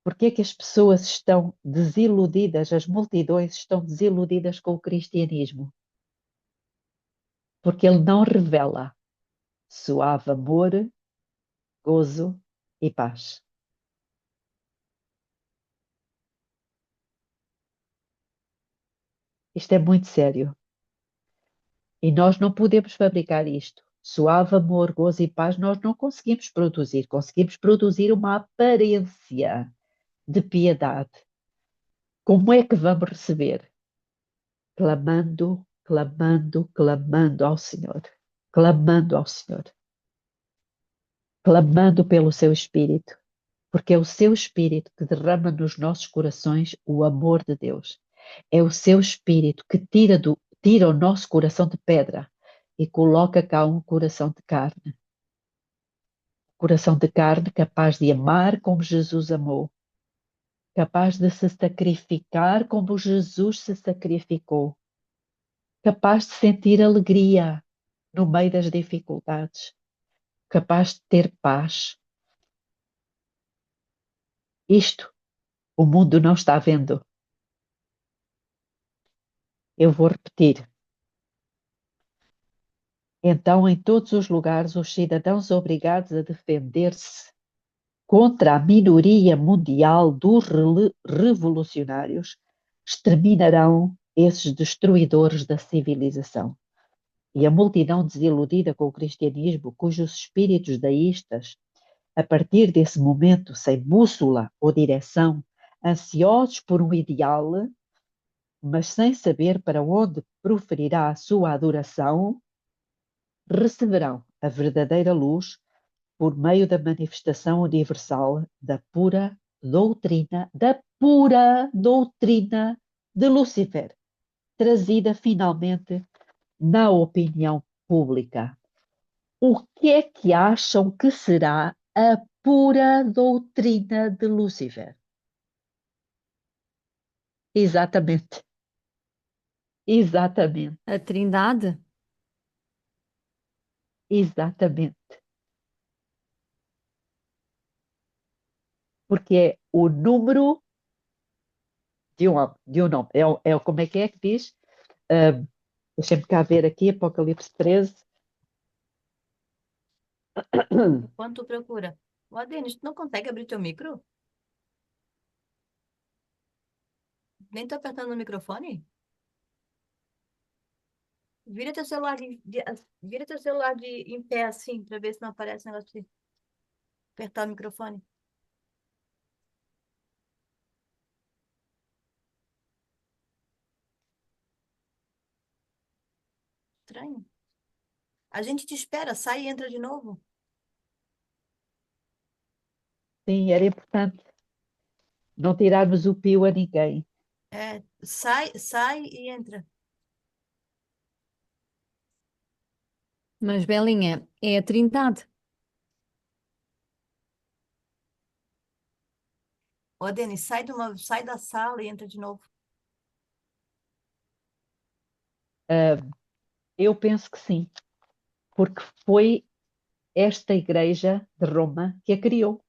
Por que é que as pessoas estão desiludidas, as multidões estão desiludidas com o cristianismo? Porque ele não revela suave amor, gozo e paz. Isto é muito sério. E nós não podemos fabricar isto. Suave amor, gozo e paz nós não conseguimos produzir. Conseguimos produzir uma aparência de piedade. Como é que vamos receber? Clamando, clamando, clamando ao Senhor. Clamando ao Senhor. Clamando pelo seu Espírito. Porque é o seu Espírito que derrama nos nossos corações o amor de Deus. É o seu Espírito que tira o nosso coração de pedra e coloca cá um coração de carne. Coração de carne capaz de amar como Jesus amou. Capaz de se sacrificar como Jesus se sacrificou. Capaz de sentir alegria no meio das dificuldades. Capaz de ter paz. Isto o mundo não está vendo. Eu vou repetir. Então, em todos os lugares, os cidadãos obrigados a defender-se contra a minoria mundial dos revolucionários exterminarão esses destruidores da civilização. E a multidão desiludida com o cristianismo, cujos espíritos deístas, a partir desse momento, sem bússola ou direção, ansiosos por um ideal, mas sem saber para onde proferirá a sua adoração, receberão a verdadeira luz por meio da manifestação universal da pura doutrina de Lúcifer, trazida finalmente na opinião pública. O que é que acham que será a pura doutrina de Lúcifer? Exatamente, exatamente, A Trindade? exatamente. Porque é o número de um nome. Como é que diz? Ah, deixa-me cá ver aqui, Apocalipse 13. Quando tu procura. Ó, Denis, tu não consegue abrir teu micro? Nem tô apertando no microfone? Vira teu celular em pé assim, pra ver se não aparece o negócio de apertar o microfone. Estranho. A gente te espera, sai e entra de novo. Sim, era importante não tirarmos o pio a ninguém. É, sai e entra. Mas, Belinha, é a Trindade. Ó, Denis, sai da sala e entra de novo. Ah, eu penso que sim, porque foi esta igreja de Roma que a criou.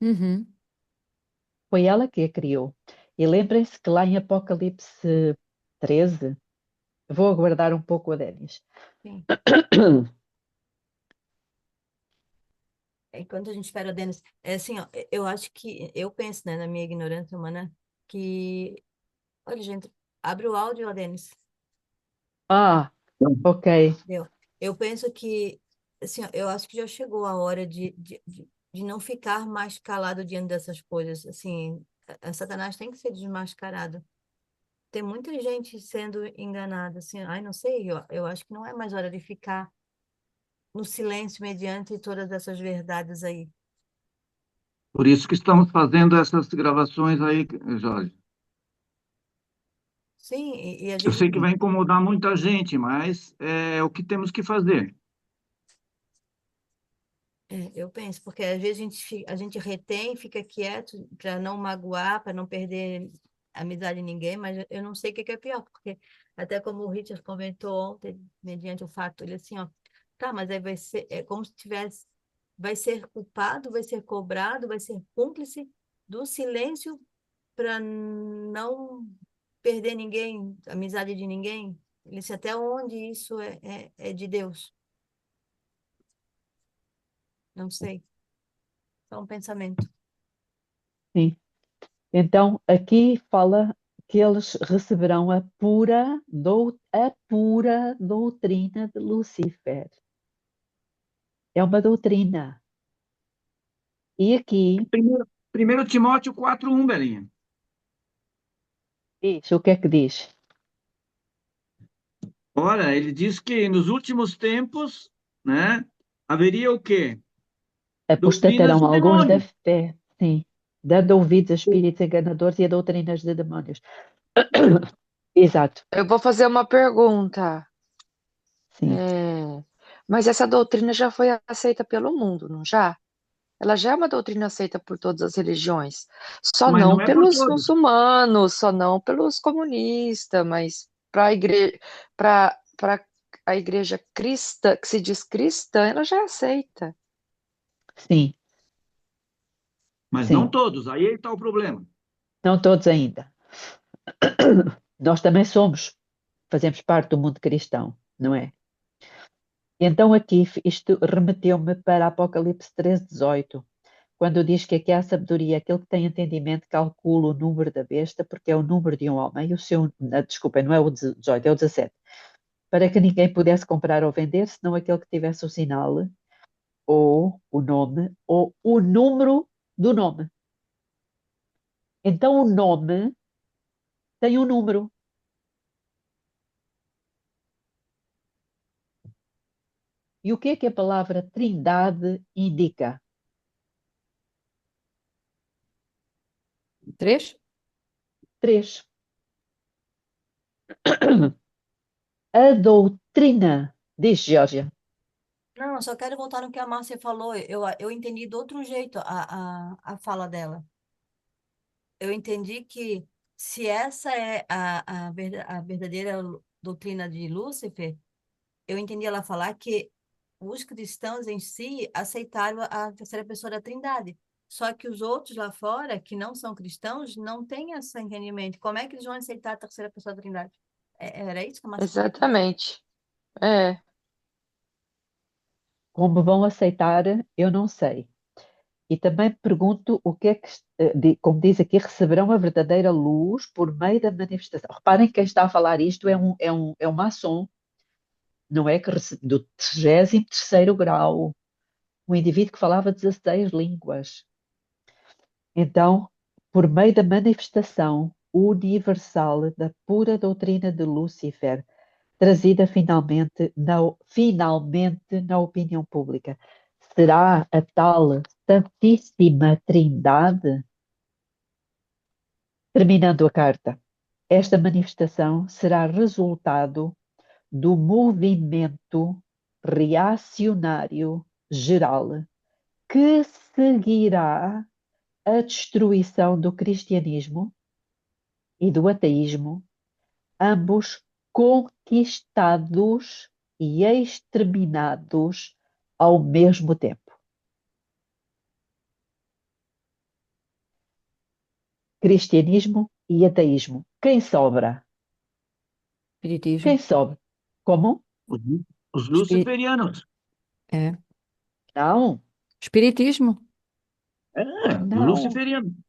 Uhum. Foi ela que a criou. E lembrem-se que lá em Apocalipse 13, vou aguardar um pouco a Dénis. Sim. Enquanto a gente espera o Denis, é assim, ó, eu acho que, eu penso, né, na minha ignorância humana, que, olha, gente, abre o áudio, ó, Denis. Ah, ok. Deu. Eu penso que, assim, ó, eu acho que já chegou a hora de não ficar mais calado diante dessas coisas. Assim, Satanás tem que ser desmascarado. Tem muita gente sendo enganada, assim, ai, não sei, eu acho que não é mais hora de ficar no silêncio mediante todas essas verdades aí. Por isso que estamos fazendo essas gravações aí, Jorge. Sim, e a Eu gente, sei que vai incomodar muita gente, mas é o que temos que fazer. eu penso, porque às vezes a gente retém, fica quieto para não magoar, para não perder a amizade de ninguém, mas eu não sei o que é pior, porque até como o Richard comentou ontem, mediante o fato, ele assim, ó, tá, mas aí vai ser, é como se tivesse, vai ser culpado, vai ser cobrado, vai ser cúmplice do silêncio para não perder ninguém, a amizade de ninguém. Ele disse, até onde isso é de Deus? Não sei, só um pensamento. Sim. Então, aqui fala que eles receberão a pura doutrina de Lúcifer. É uma doutrina. E aqui Primeiro Timóteo 4:1, Belinha. diz, o que é que diz? Ora, ele diz que nos últimos tempos, né, haveria o quê? Doutrinas Apostatarão de alguns da demônios. fé, sim, dando ouvidos a espíritos enganadores e a doutrinas de demónios. Exato, Eu vou fazer uma pergunta. sim. Mas essa doutrina já foi aceita pelo mundo, não já? Ela já é uma doutrina aceita por todas as religiões. Só Mas não não é por pelos todos. muçulmanos, só não pelos comunistas, mas para a igreja cristã, que se diz cristã, ela já é aceita. Sim, Mas não sim. todos. Aí está o problema. Não todos ainda. Nós também fazemos parte do mundo cristão, não é? Então aqui isto remeteu-me para Apocalipse 13:18, quando diz que aqui há sabedoria, aquele que tem entendimento calcula o número da besta, porque é o número de um homem, e desculpa, não é o 18, é o 17, para que ninguém pudesse comprar ou vender, senão aquele que tivesse o sinal, ou o nome, ou o número do nome. Então o nome tem um número. E o que é que a palavra Trindade indica? 3? 3. A doutrina, diz Geórgia. Não, eu só quero voltar no que a Márcia falou. Eu entendi de outro jeito a fala dela. Eu entendi que se essa é a verdadeira doutrina de Lúcifer, eu entendi ela falar que os cristãos em si aceitaram a terceira pessoa da Trindade. Só que os outros lá fora, que não são cristãos, não têm esse entendimento. Como é que eles vão aceitar a terceira pessoa da Trindade? Era isso que a Márcia queria dizer? Exatamente. É, Como vão aceitar, eu não sei. E também pergunto o que é que, como diz aqui, receberão a verdadeira luz por meio da manifestação. Reparem que quem está a falar isto é um maçom, não é que do 33º grau, um indivíduo que falava 16 línguas. Então, por meio da manifestação universal da pura doutrina de Lúcifer, trazida finalmente na opinião pública, será a tal Santíssima Trindade? Terminando a carta, esta manifestação será resultado do movimento reacionário geral que seguirá a destruição do cristianismo e do ateísmo, ambos conquistados e exterminados ao mesmo tempo. Cristianismo e ateísmo. Quem sobra? Espiritismo. Quem sobra? Como? Os, os Espiri- luciferianos. É. Não, Espiritismo. Os não. luciferianos. Ok.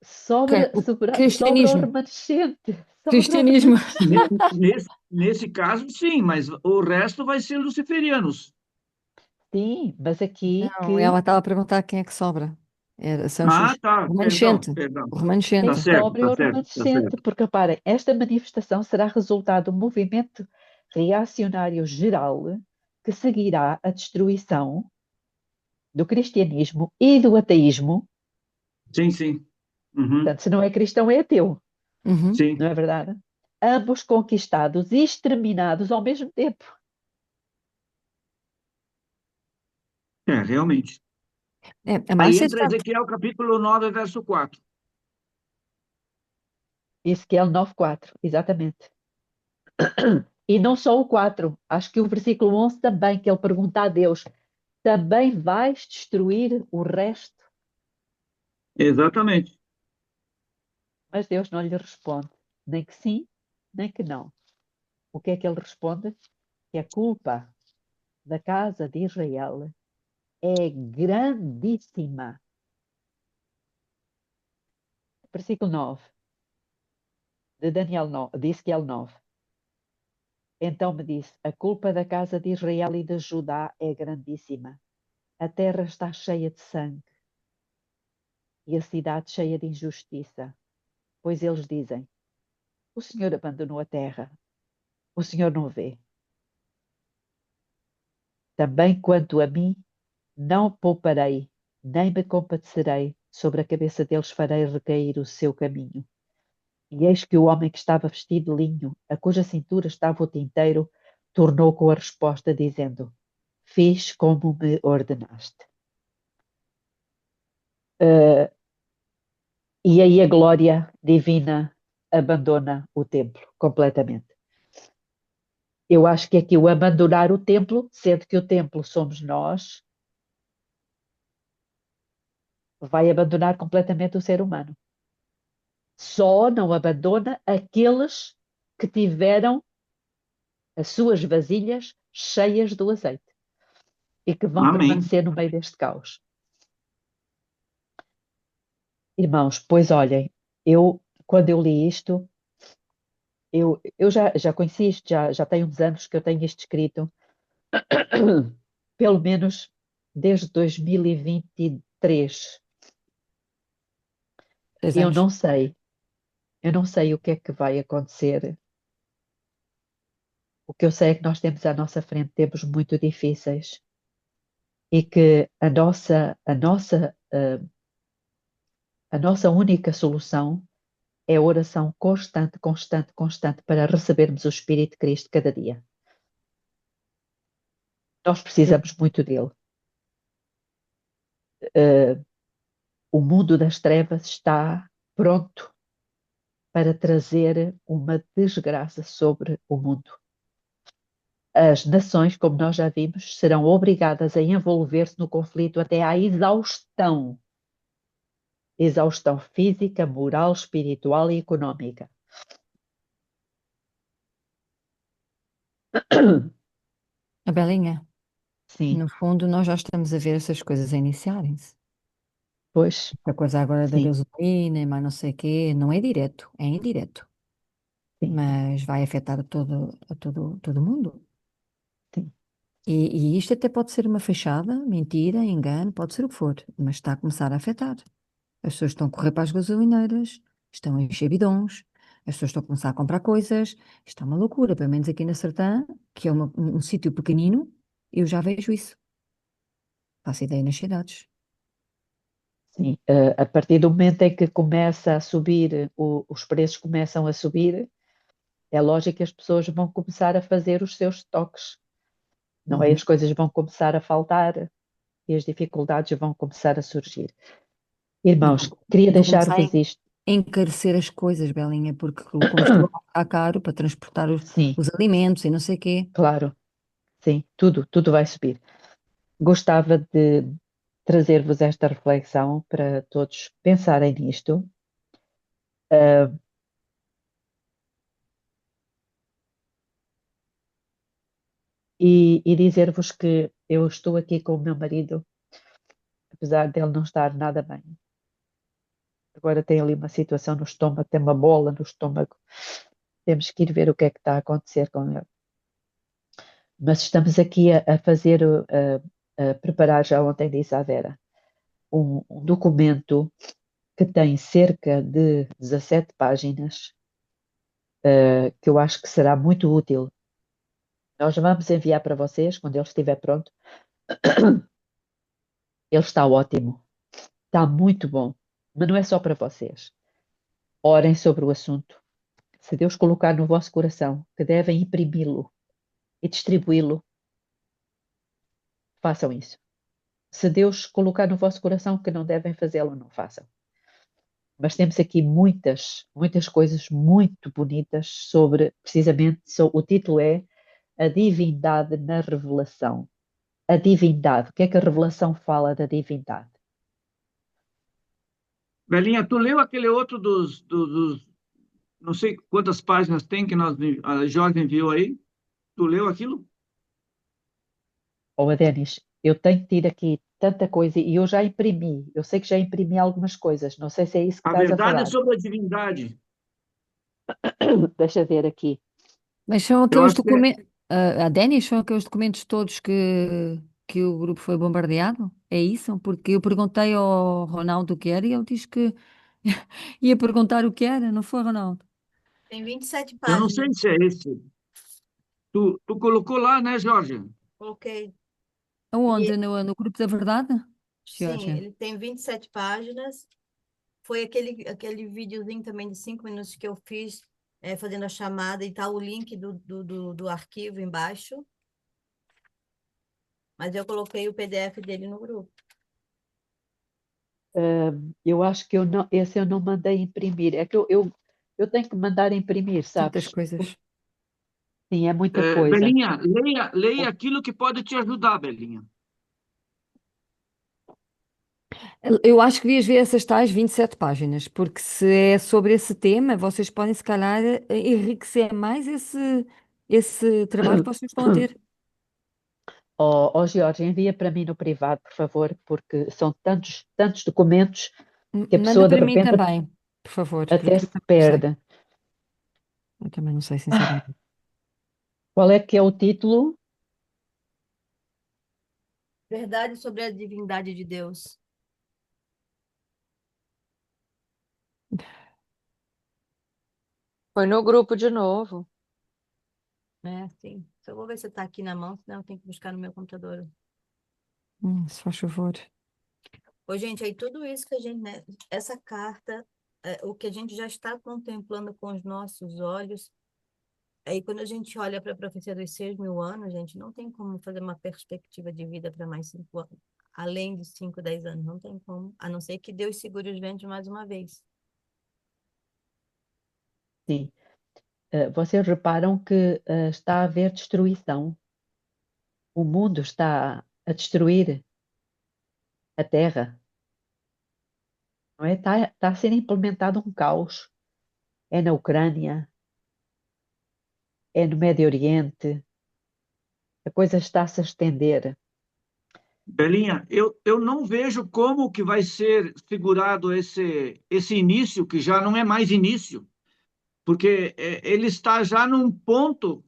Sobra o Cristianismo. remanescente. Sobra o Cristianismo. remanescente. Nesse caso, sim, mas o resto vai ser luciferianos. Sim, mas aqui Não, que ela estava a perguntar quem é que sobra. São Ah, tá, o perdão, remanescente. perdão. O quem Tá remanescente. certo, sobra é tá o certo, tá remanescente, certo. porque reparem, esta manifestação será resultado do movimento reacionário geral que seguirá a destruição do cristianismo e do ateísmo. Sim, sim. Uhum, Portanto, se não é cristão, é ateu, Uhum. não sim, é verdade? Ambos conquistados e exterminados ao mesmo tempo. realmente. A Aí Márcia entra está. Ezequiel capítulo 9, verso 4. Ezequiel 9:4, exatamente. E não só o 4, acho que o versículo 11 também, que ele pergunta a Deus: também vais destruir o resto? Exatamente. Mas Deus não lhe responde, nem que sim, nem que não. O que é que ele responde? Que a culpa da casa de Israel é grandíssima. Versículo 9 de Daniel 9, de Ezequiel 9. Então me disse: a culpa da casa de Israel e de Judá é grandíssima. A terra está cheia de sangue e a cidade cheia de injustiça. Pois eles dizem: o Senhor abandonou a terra, o Senhor não vê. Também quanto a mim, não pouparei, nem me compadecerei, sobre a cabeça deles farei recair o seu caminho. E eis que o homem que estava vestido de linho, a cuja cintura estava o tinteiro, tornou com a resposta, dizendo: fiz como me ordenaste. Uh, e aí a glória divina abandona o templo completamente. Eu acho que aqui o abandonar o templo, sendo que o templo somos nós, vai abandonar completamente o ser humano. Só não abandona aqueles que tiveram as suas vasilhas cheias do azeite e que vão Amém. permanecer no meio deste caos. Irmãos, pois olhem, quando eu li isto, eu já conheci isto, já tem uns anos que eu tenho isto escrito, pelo menos desde 2023. 6 Eu anos. não sei, eu não sei o que é que vai acontecer O que eu sei é que nós temos à nossa frente tempos muito difíceis e que a nossa única solução é a oração constante, constante, constante para recebermos o Espírito de Cristo cada dia. Nós precisamos muito dele. Uh, o mundo das trevas está pronto para trazer uma desgraça sobre o mundo. As nações, como nós já vimos, serão obrigadas a envolver-se no conflito até à exaustão. Exaustão física, moral, espiritual e económica. A Belinha, Sim, no fundo, nós já estamos a ver essas coisas a iniciarem-se. pois, A coisa agora da sim, gasolina e mais não sei o quê, não é direto, é indireto. sim, Mas vai afetar todo mundo. sim, E isto até pode ser uma fachada, mentira, engano, pode ser o que for, mas está a começar a afetar. As pessoas estão a correr para as gasolineiras, estão a encher bidões, as pessoas estão a começar a comprar coisas. Isto é uma loucura, pelo menos aqui na Sertã, que é um sítio pequenino, eu já vejo isso. Faço ideia nas cidades. sim. A partir do momento em que começa a subir, os preços começam a subir, é lógico que as pessoas vão começar a fazer os seus estoques, não é? Uhum. As coisas vão começar a faltar e as dificuldades vão começar a surgir. E Irmãos, queria vão começar deixar-vos isto. a encarecer as coisas, Belinha, porque o combustível vai ficar caro para transportar Sim, os alimentos e não sei o quê. claro, sim, tudo vai subir. Gostava de trazer-vos esta reflexão para todos pensarem nisto. Ah, e dizer-vos que eu estou aqui com o meu marido, apesar dele não estar nada bem. Agora tem ali uma situação no estômago, tem uma bola no estômago. Temos que ir ver o que é que está a acontecer com ele. Mas estamos aqui a fazer, a preparar, já ontem disse à Vera, um documento que tem cerca de 17 páginas, que eu acho que será muito útil. Nós vamos enviar para vocês quando ele estiver pronto. Ele está ótimo, está muito bom, mas não é só para vocês. Orem sobre o assunto. Se Deus colocar no vosso coração que devem imprimi-lo e distribuí-lo, façam isso. Se Deus colocar no vosso coração que não devem fazê-lo, não façam. Mas temos aqui muitas coisas muito bonitas sobre, precisamente, o título é A Divindade na Revelação. A divindade. O que é que a revelação fala da divindade? Belinha, tu leu aquele outro não sei quantas páginas tem que a Jorge enviou aí? Tu leu aquilo? Ou a Denis, eu tenho tido aqui tanta coisa e eu já imprimi. Eu sei que já imprimi algumas coisas. Não sei se é isso que A estás a verdade é falar. sobre a divindade. Deixa ver aqui. Mas são Eu aqueles acho que documentos. A Denis, são aqueles documentos todos que o grupo foi bombardeado? É isso? Porque eu perguntei ao Ronaldo o que era e ele disse que ia perguntar o que era, não foi, Ronaldo? Tem 27 eu não sei páginas. se é esse. Tu colocou lá, né, Jorge? Coloquei. Aonde? E, No grupo da verdade? sim, Georgia. ele tem 27 páginas. Foi aquele videozinho também de 5 minutos que eu fiz, fazendo a chamada e tá o link do arquivo embaixo. Mas eu coloquei o PDF dele no grupo. Eu acho que esse eu não mandei imprimir. É que eu tenho que mandar imprimir, Tantas sabes? coisas. Sim, é muita coisa. Belinha, leia aquilo que pode te ajudar, Belinha. Eu acho que devias ver essas tais 27 páginas, porque se é sobre esse tema, vocês podem, se calhar, enriquecer mais esse trabalho que vocês estão a ter. Jorge, envia para mim no privado, por favor, porque são tantos documentos que a Manda pessoa de para mim repente também, por favor, até porque se perde. eu também não sei, sinceramente. Qual é que é o título? Verdade sobre a divindade de Deus. Foi no grupo de novo. É, sim. Só vou ver se tá aqui na mão, senão eu tenho que buscar no meu computador. Se faz favor. Ô, gente, aí tudo isso que a gente, né, essa carta, o que a gente já está contemplando com os nossos olhos, aí quando a gente olha para a profecia dos 6.000 anos, gente, não tem como fazer uma perspectiva de vida para mais 5 anos, além de 5, 10 anos, não tem como, a não ser que Deus segure os ventos mais uma vez. Sim. Vocês reparam que está a haver destruição. O mundo está a destruir a Terra, não é? Está a ser implementado um caos. É na Ucrânia, é no Médio Oriente, a coisa está-se a estender. Belinha, eu não vejo como que vai ser segurado esse início, que já não é mais início, porque ele está já num ponto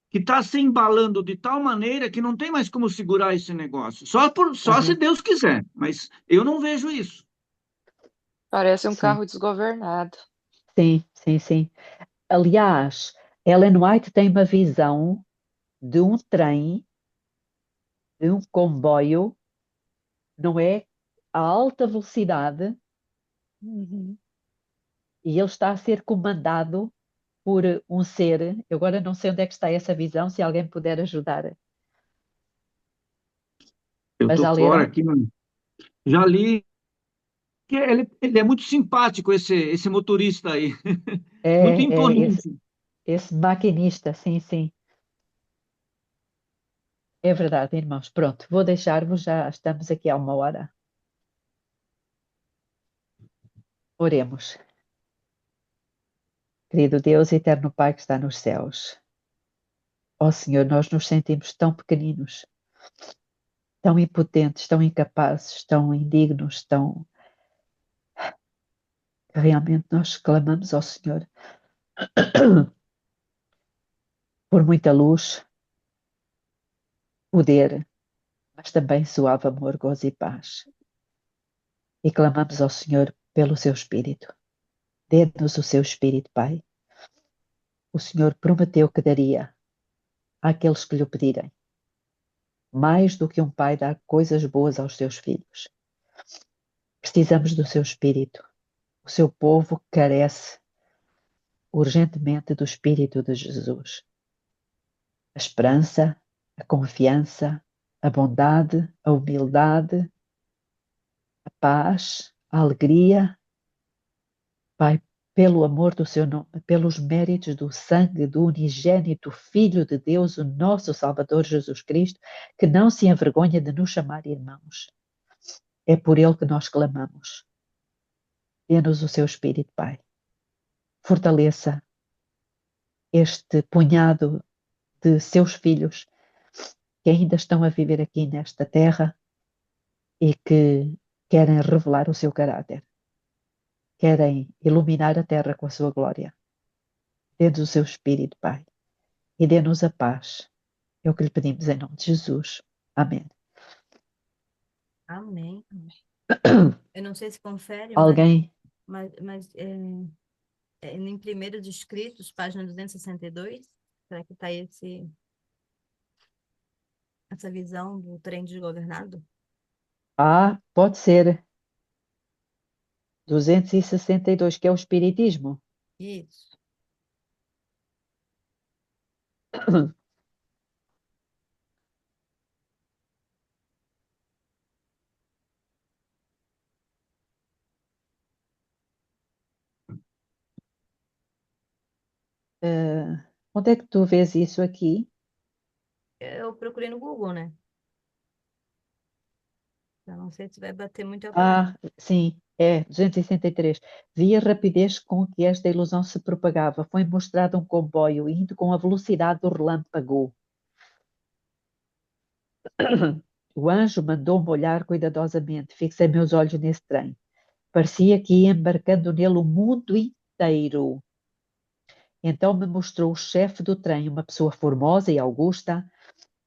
que está se embalando de tal maneira que não tem mais como segurar esse negócio. Só se Aham. Deus quiser, mas eu não vejo isso. Parece um Sim, carro desgovernado. sim, sim, sim. Aliás, Ellen White tem uma visão de um trem, de um comboio, não é? A alta velocidade, Uhum. e ele está a ser comandado por um ser. Eu agora não sei onde é que está essa visão, se alguém puder ajudar. Eu Mas estou já fora leram? aqui, mas já li que ele é muito simpático, esse motorista aí, muito Esse, imponente. esse maquinista, sim, sim. É verdade, irmãos. Pronto, vou deixar-vos, já estamos aqui há uma hora. Oremos. Querido Deus, eterno Pai que está nos céus. Ó Senhor, nós nos sentimos tão pequeninos, tão impotentes, tão incapazes, tão indignos, tão... Realmente nós clamamos ao Senhor por muita luz, poder, mas também suave amor, gozo e paz. E clamamos ao Senhor pelo seu Espírito. Dê-nos o seu Espírito, Pai. O Senhor prometeu que daria àqueles que lhe o pedirem, mais do que um pai dá coisas boas aos seus filhos. Precisamos do seu Espírito. O seu povo carece urgentemente do Espírito de Jesus. A esperança, a confiança, a bondade, a humildade, a paz, a alegria, Pai, pelo amor do seu nome, pelos méritos do sangue do unigênito Filho de Deus, o nosso Salvador Jesus Cristo, que não se envergonha de nos chamar irmãos. É por ele que nós clamamos. Dê-nos o seu Espírito, Pai. Fortaleça este punhado de seus filhos que ainda estão a viver aqui nesta terra e que querem revelar o seu caráter, querem iluminar a terra com a sua glória. Dê-nos o seu Espírito, Pai, e dê-nos a paz. É o que lhe pedimos em nome de Jesus. Amém. Amém. Eu não sei se confere, Alguém? mas em 1º de Escritos, página 262, será que está essa visão do trem desgovernado? Ah, pode ser. 262, que é o Espiritismo. Isso. Onde é que tu vês isso aqui? Eu procurei no Google, né? Eu não sei se vai bater muito a coisa. Ah, sim, é 263. Vi a rapidez com que esta ilusão se propagava. Foi mostrado um comboio indo com a velocidade do relâmpago. O anjo mandou-me olhar cuidadosamente. Fixei meus olhos nesse trem. Parecia que ia embarcando nele o mundo inteiro. Então me mostrou o chefe do trem, uma pessoa formosa e augusta,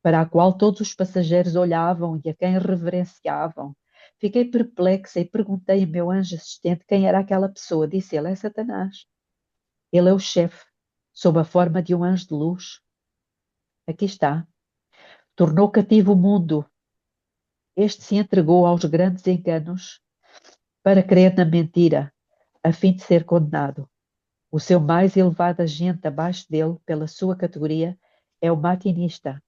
para a qual todos os passageiros olhavam e a quem reverenciavam. Fiquei perplexa e perguntei ao meu anjo assistente quem era aquela pessoa. Disse ele: é Satanás. Ele é o chefe, sob a forma de um anjo de luz. Aqui está. Tornou cativo o mundo. Este se entregou aos grandes enganos para crer na mentira, a fim de ser condenado. O seu mais elevado agente abaixo dele, pela sua categoria, é o maquinista.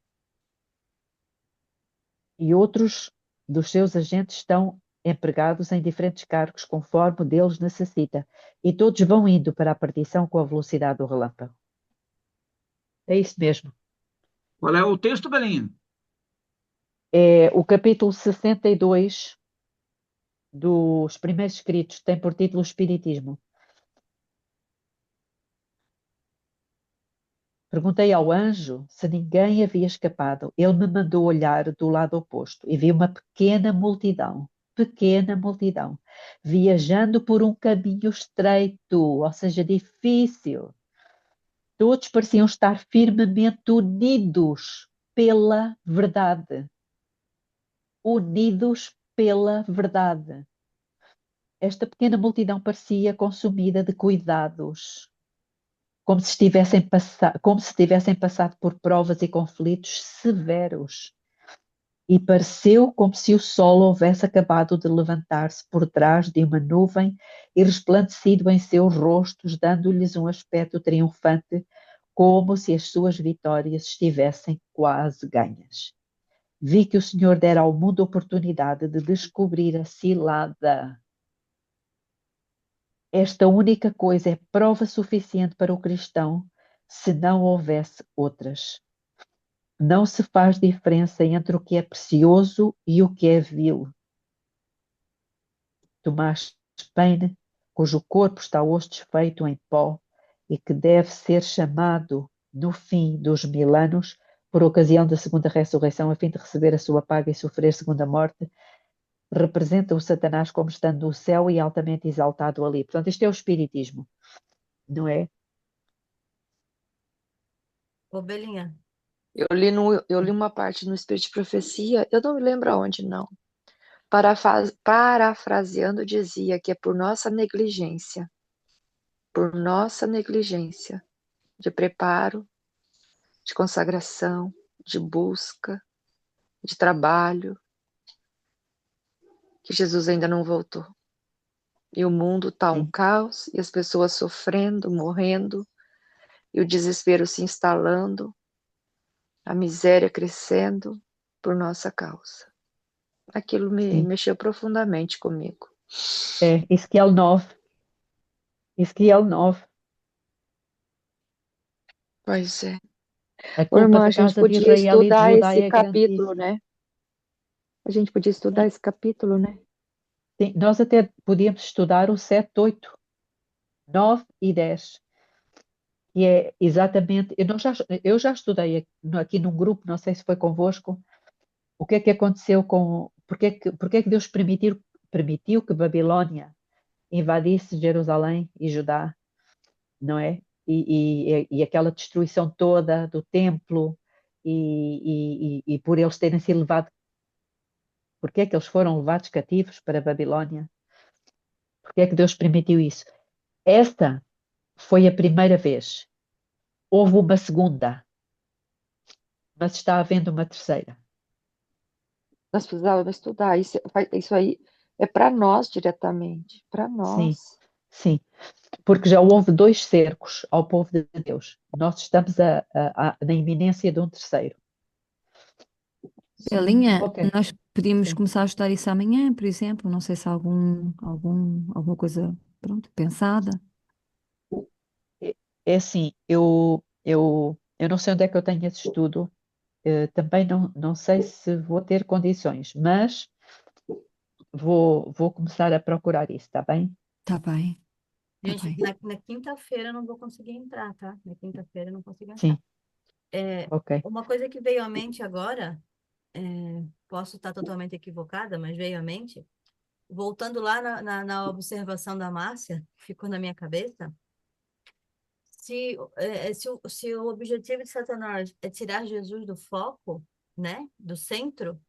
E outros dos seus agentes estão empregados em diferentes cargos, conforme deles necessita. E todos vão indo para a perdição com a velocidade do relâmpago. É isso mesmo. Qual é o texto, Belinha? É o capítulo 62 dos primeiros escritos, tem por título o Espiritismo. Perguntei ao anjo se ninguém havia escapado. Ele me mandou olhar do lado oposto e vi uma pequena multidão, viajando por um caminho estreito, ou seja, difícil. Todos pareciam estar firmemente unidos pela verdade. Unidos pela verdade. Esta pequena multidão parecia consumida de cuidados, como se tivessem passado por provas e conflitos severos. E pareceu como se o sol houvesse acabado de levantar-se por trás de uma nuvem e resplandecido em seus rostos, dando-lhes um aspecto triunfante, como se as suas vitórias estivessem quase ganhas. Vi que o Senhor dera ao mundo a oportunidade de descobrir a cilada. Esta única coisa é prova suficiente para o cristão, se não houvesse outras. Não se faz diferença entre o que é precioso e o que é vil. Tomás Paine, cujo corpo está hoje desfeito em pó e que deve ser chamado no fim dos 1000 anos, por ocasião da segunda ressurreição, a fim de receber a sua paga e sofrer segunda morte, representa o Satanás como estando no céu e altamente exaltado ali. Portanto, isto é o espiritismo, não é? Ô, Belinha, Eu li uma parte no Espírito de Profecia, eu não me lembro aonde, não. Parafraseando, dizia que é por nossa negligência de preparo, de consagração, de busca, de trabalho, que Jesus ainda não voltou. E o mundo está um Sim. caos, e as pessoas sofrendo, morrendo, e o desespero se instalando, a miséria crescendo por nossa causa. Aquilo me Sim. mexeu profundamente comigo. É, Ezequiel 9. Ezequiel 9. Pois é. A Ô, culpa irmã, a da gente casa de podia Israel e de estudar Judá esse é capítulo, grandíssima. né? A gente podia estudar Sim. esse capítulo, né? Sim, nós até podíamos estudar o 7, 8, 9 e 10, que é exatamente. Eu já estudei aqui num grupo, não sei se foi convosco, o que é que aconteceu com. Porque é que Deus permitiu que Babilônia invadisse Jerusalém e Judá, não é? E aquela destruição toda do templo, e por eles terem sido levados. Porque é que eles foram levados cativos para a Babilônia? Porque é que Deus permitiu isso? Esta foi a primeira vez. Houve uma segunda, mas está havendo uma terceira. Nós precisávamos estudar. Isso aí é para nós diretamente. Para Sim, nós. sim. Porque já houve 2 cercos ao povo de Deus. Nós estamos na iminência de um terceiro. Belinha, Ok, nós podíamos sim. começar a estudar isso amanhã, por exemplo. Não sei se há alguma coisa, pronto, pensada. É, é assim, eu não sei onde é que eu tenho esse estudo. Também não sei se vou ter condições, mas vou começar a procurar isso, está bem? Tá bem, tá gente, bem. na quinta-feira eu não vou conseguir entrar, tá? Na quinta-feira eu não consigo entrar. Sim, É, ok. uma coisa que veio à mente agora, posso estar totalmente equivocada, mas veio à mente, voltando lá na observação da Márcia, ficou na minha cabeça, se o objetivo de Satanás é tirar Jesus do foco, né, do centro,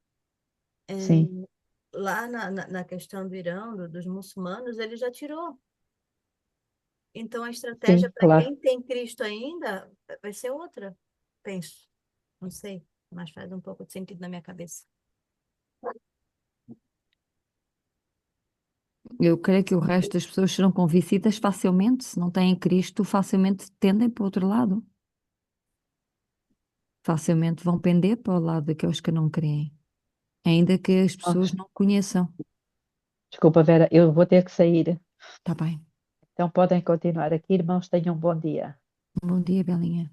Sim, lá na questão do Irã, dos muçulmanos, ele já tirou. Então, a estratégia sim, para claro. quem tem Cristo ainda vai ser outra, penso. Não sei, mas faz um pouco de sentido na minha cabeça. Eu creio que o resto das pessoas serão convencidas facilmente, se não têm Cristo, facilmente tendem para o outro lado. Facilmente vão pender para o lado daqueles que não creem, ainda que as pessoas Nossa, não conheçam. desculpa, Vera, eu vou ter que sair. Está bem. Então podem continuar aqui, irmãos, tenham um bom dia. Bom dia, Belinha.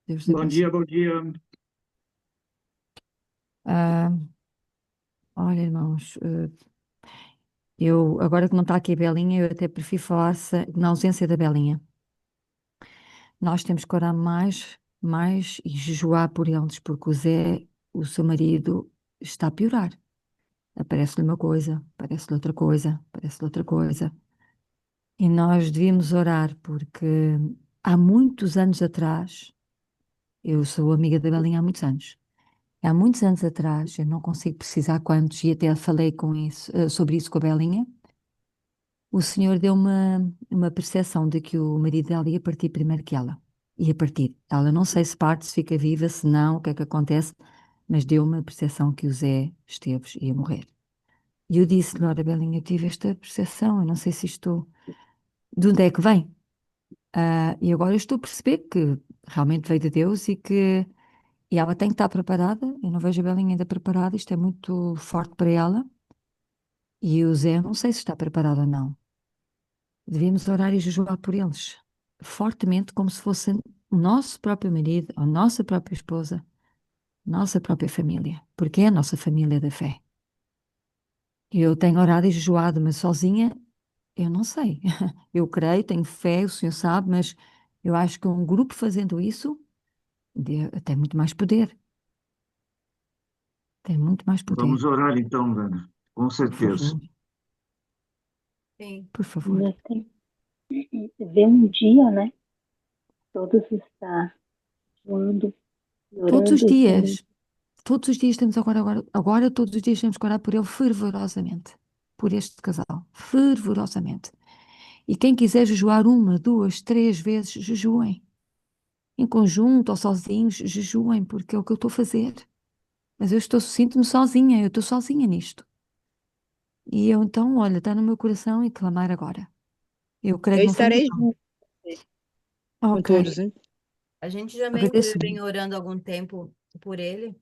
Deus te Bom dia, abençoe. bom dia. Ah, olha, irmãos, eu, agora que não está aqui a Belinha, eu até prefiro falar na ausência da Belinha. Nós temos que orar mais e jejuar por eles, porque o Zé, o seu marido, está a piorar. Aparece-lhe uma coisa, aparece-lhe outra coisa, aparece-lhe outra coisa. E nós devíamos orar, porque há muitos anos atrás, eu sou amiga da Belinha há muitos anos. Há muitos anos atrás, eu não consigo precisar quantos, e até falei sobre isso com a Belinha, o Senhor deu uma percepção de que o marido dela ia partir primeiro que ela. Ia partir. Ela não sei se parte, se fica viva, se não, o que é que acontece, mas deu uma percepção que o Zé Esteves ia morrer. E eu disse-lhe, olha, Belinha, eu tive esta percepção, eu não sei se isto, de onde é que vem? E agora eu estou a perceber que realmente veio de Deus e ela tem que estar preparada. Eu não vejo a Belinha ainda preparada, isto é muito forte para ela. E o Zé, não sei se está preparado ou não. Devíamos orar e jejuar por eles, fortemente, como se fosse o nosso próprio marido, a nossa própria esposa, nossa própria família, porque é a nossa família da fé. Eu tenho orado e jejuado, mas sozinha, eu não sei. Eu creio, tenho fé, o Senhor sabe, mas eu acho que um grupo fazendo isso tem muito mais poder. Tem muito mais poder. Vamos orar então, Dana, com Por certeza. favor, Sim. por favor. Ainda tem ver um dia, né? Todos estar voando e Todos os orando e sendo. dias, todos os dias temos agora todos os dias temos que orar por ele fervorosamente, por este casal, fervorosamente. E quem quiser jejuar uma, duas, três vezes, jejuem. Em conjunto ou sozinhos, jejuem, porque é o que eu estou a fazer. Mas sinto-me sozinha, eu estou sozinha nisto. E eu então, olha, está no meu coração e clamar agora. Eu creio Eu que não foi estarei mal. junto com Ok, todos, hein? A gente já meio que agradeço. vem orando há algum tempo por ele,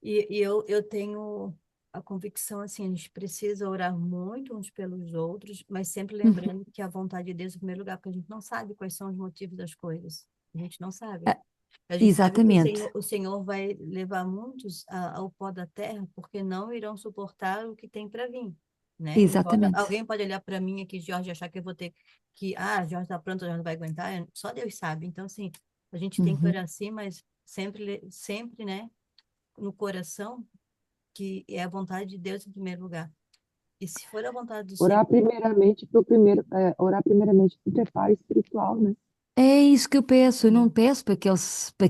e eu tenho a convicção, assim, a gente precisa orar muito uns pelos outros, mas sempre Uhum. lembrando que a vontade de Deus é o primeiro lugar, porque a gente não sabe quais são os motivos das coisas. A gente não sabe. Ah, A gente sabe que exatamente, O Senhor vai levar muitos ao pó da terra, porque não irão suportar o que tem para vir, né? Embora exatamente. alguém pode olhar para mim aqui, Jorge, achar que eu vou ter que, Jorge está pronto, já não vai aguentar, só Deus sabe. Então, assim, a gente tem que Uhum. orar assim, mas sempre, né, no coração, que é a vontade de Deus em primeiro lugar. E se for a vontade do Senhor, Orar primeiramente para o preparo espiritual, né? É isso que eu peço, eu não sim, peço para que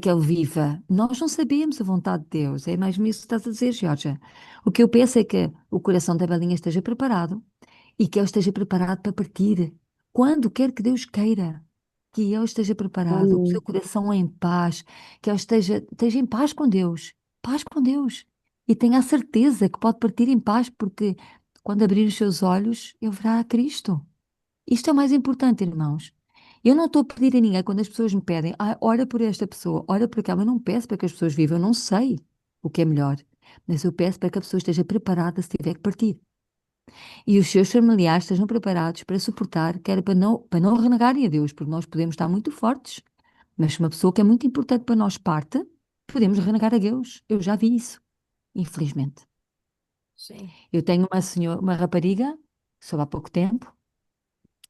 ele viva. Nós não sabemos a vontade de Deus, é mesmo isso que estás a dizer, Georgia. O que eu peço é que o coração da Belinha esteja preparado e que ele esteja preparado para partir. Quando quer que Deus queira, que ele esteja preparado, o seu Amém. coração em paz, que ele esteja em paz com Deus. E tenha a certeza que pode partir em paz, porque quando abrir os seus olhos, ele verá a Cristo. Isto é o mais importante, irmãos. Eu não estou a pedir a ninguém, quando as pessoas me pedem, ora por esta pessoa, ora por aquela, eu não peço para que as pessoas vivam, eu não sei o que é melhor, mas eu peço para que a pessoa esteja preparada se tiver que partir. E os seus familiares estejam preparados para suportar, que era para não renegarem a Deus, porque nós podemos estar muito fortes, mas se uma pessoa que é muito importante para nós parte, podemos renegar a Deus. Eu já vi isso, infelizmente. sim, Eu tenho uma rapariga, soube há pouco tempo,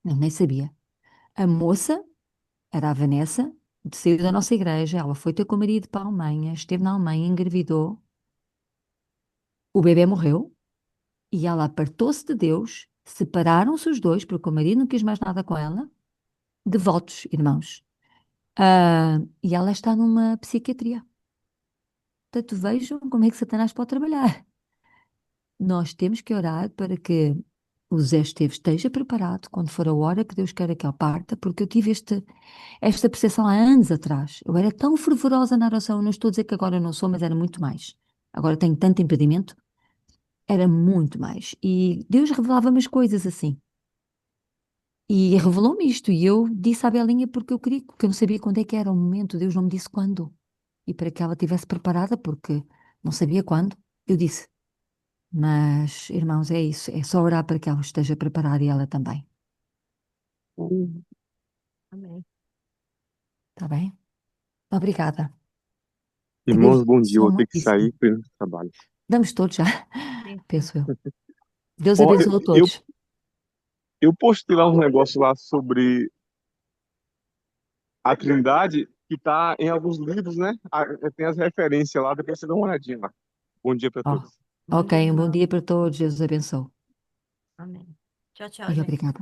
eu nem sabia. A moça era a Vanessa, saiu da nossa igreja, ela foi ter com o marido para a Alemanha, esteve na Alemanha, engravidou, o bebê morreu e ela apartou-se de Deus, separaram-se os dois, porque o marido não quis mais nada com ela, devotos, irmãos. E ela está numa psiquiatria. Portanto, vejam como é que Satanás pode trabalhar. Nós temos que orar para que o Zé esteja preparado quando for a hora que Deus queira que ele parta, porque eu tive esta percepção há anos atrás. Eu era tão fervorosa na oração, eu não estou a dizer que agora não sou, mas era muito mais. Agora tenho tanto impedimento, era muito mais. E Deus revelava-me as coisas assim. E revelou-me isto, e eu disse à Belinha porque eu queria, porque eu não sabia quando é que era o momento, Deus não me disse quando. E para que ela estivesse preparada, porque não sabia quando, eu disse. Mas, irmãos, é isso, é só orar para que ela esteja preparada e ela também. Amém. Está bem? Obrigada. Irmãos, bom dia. Eu vou ter que Abençoadíssimo. sair para ir no trabalho. Damos todos já, Sim, sim. penso eu. Deus Ó, abençoe a eu, todos. eu postei lá uns negócios lá sobre a Trindade, que está em alguns livros, né? Tem as referências lá, depois você dá uma olhadinha lá. Bom dia para Ó, todos. ok, um bom dia para todos. Deus abençoe. Amém. Tchau, tchau, E gente. obrigada.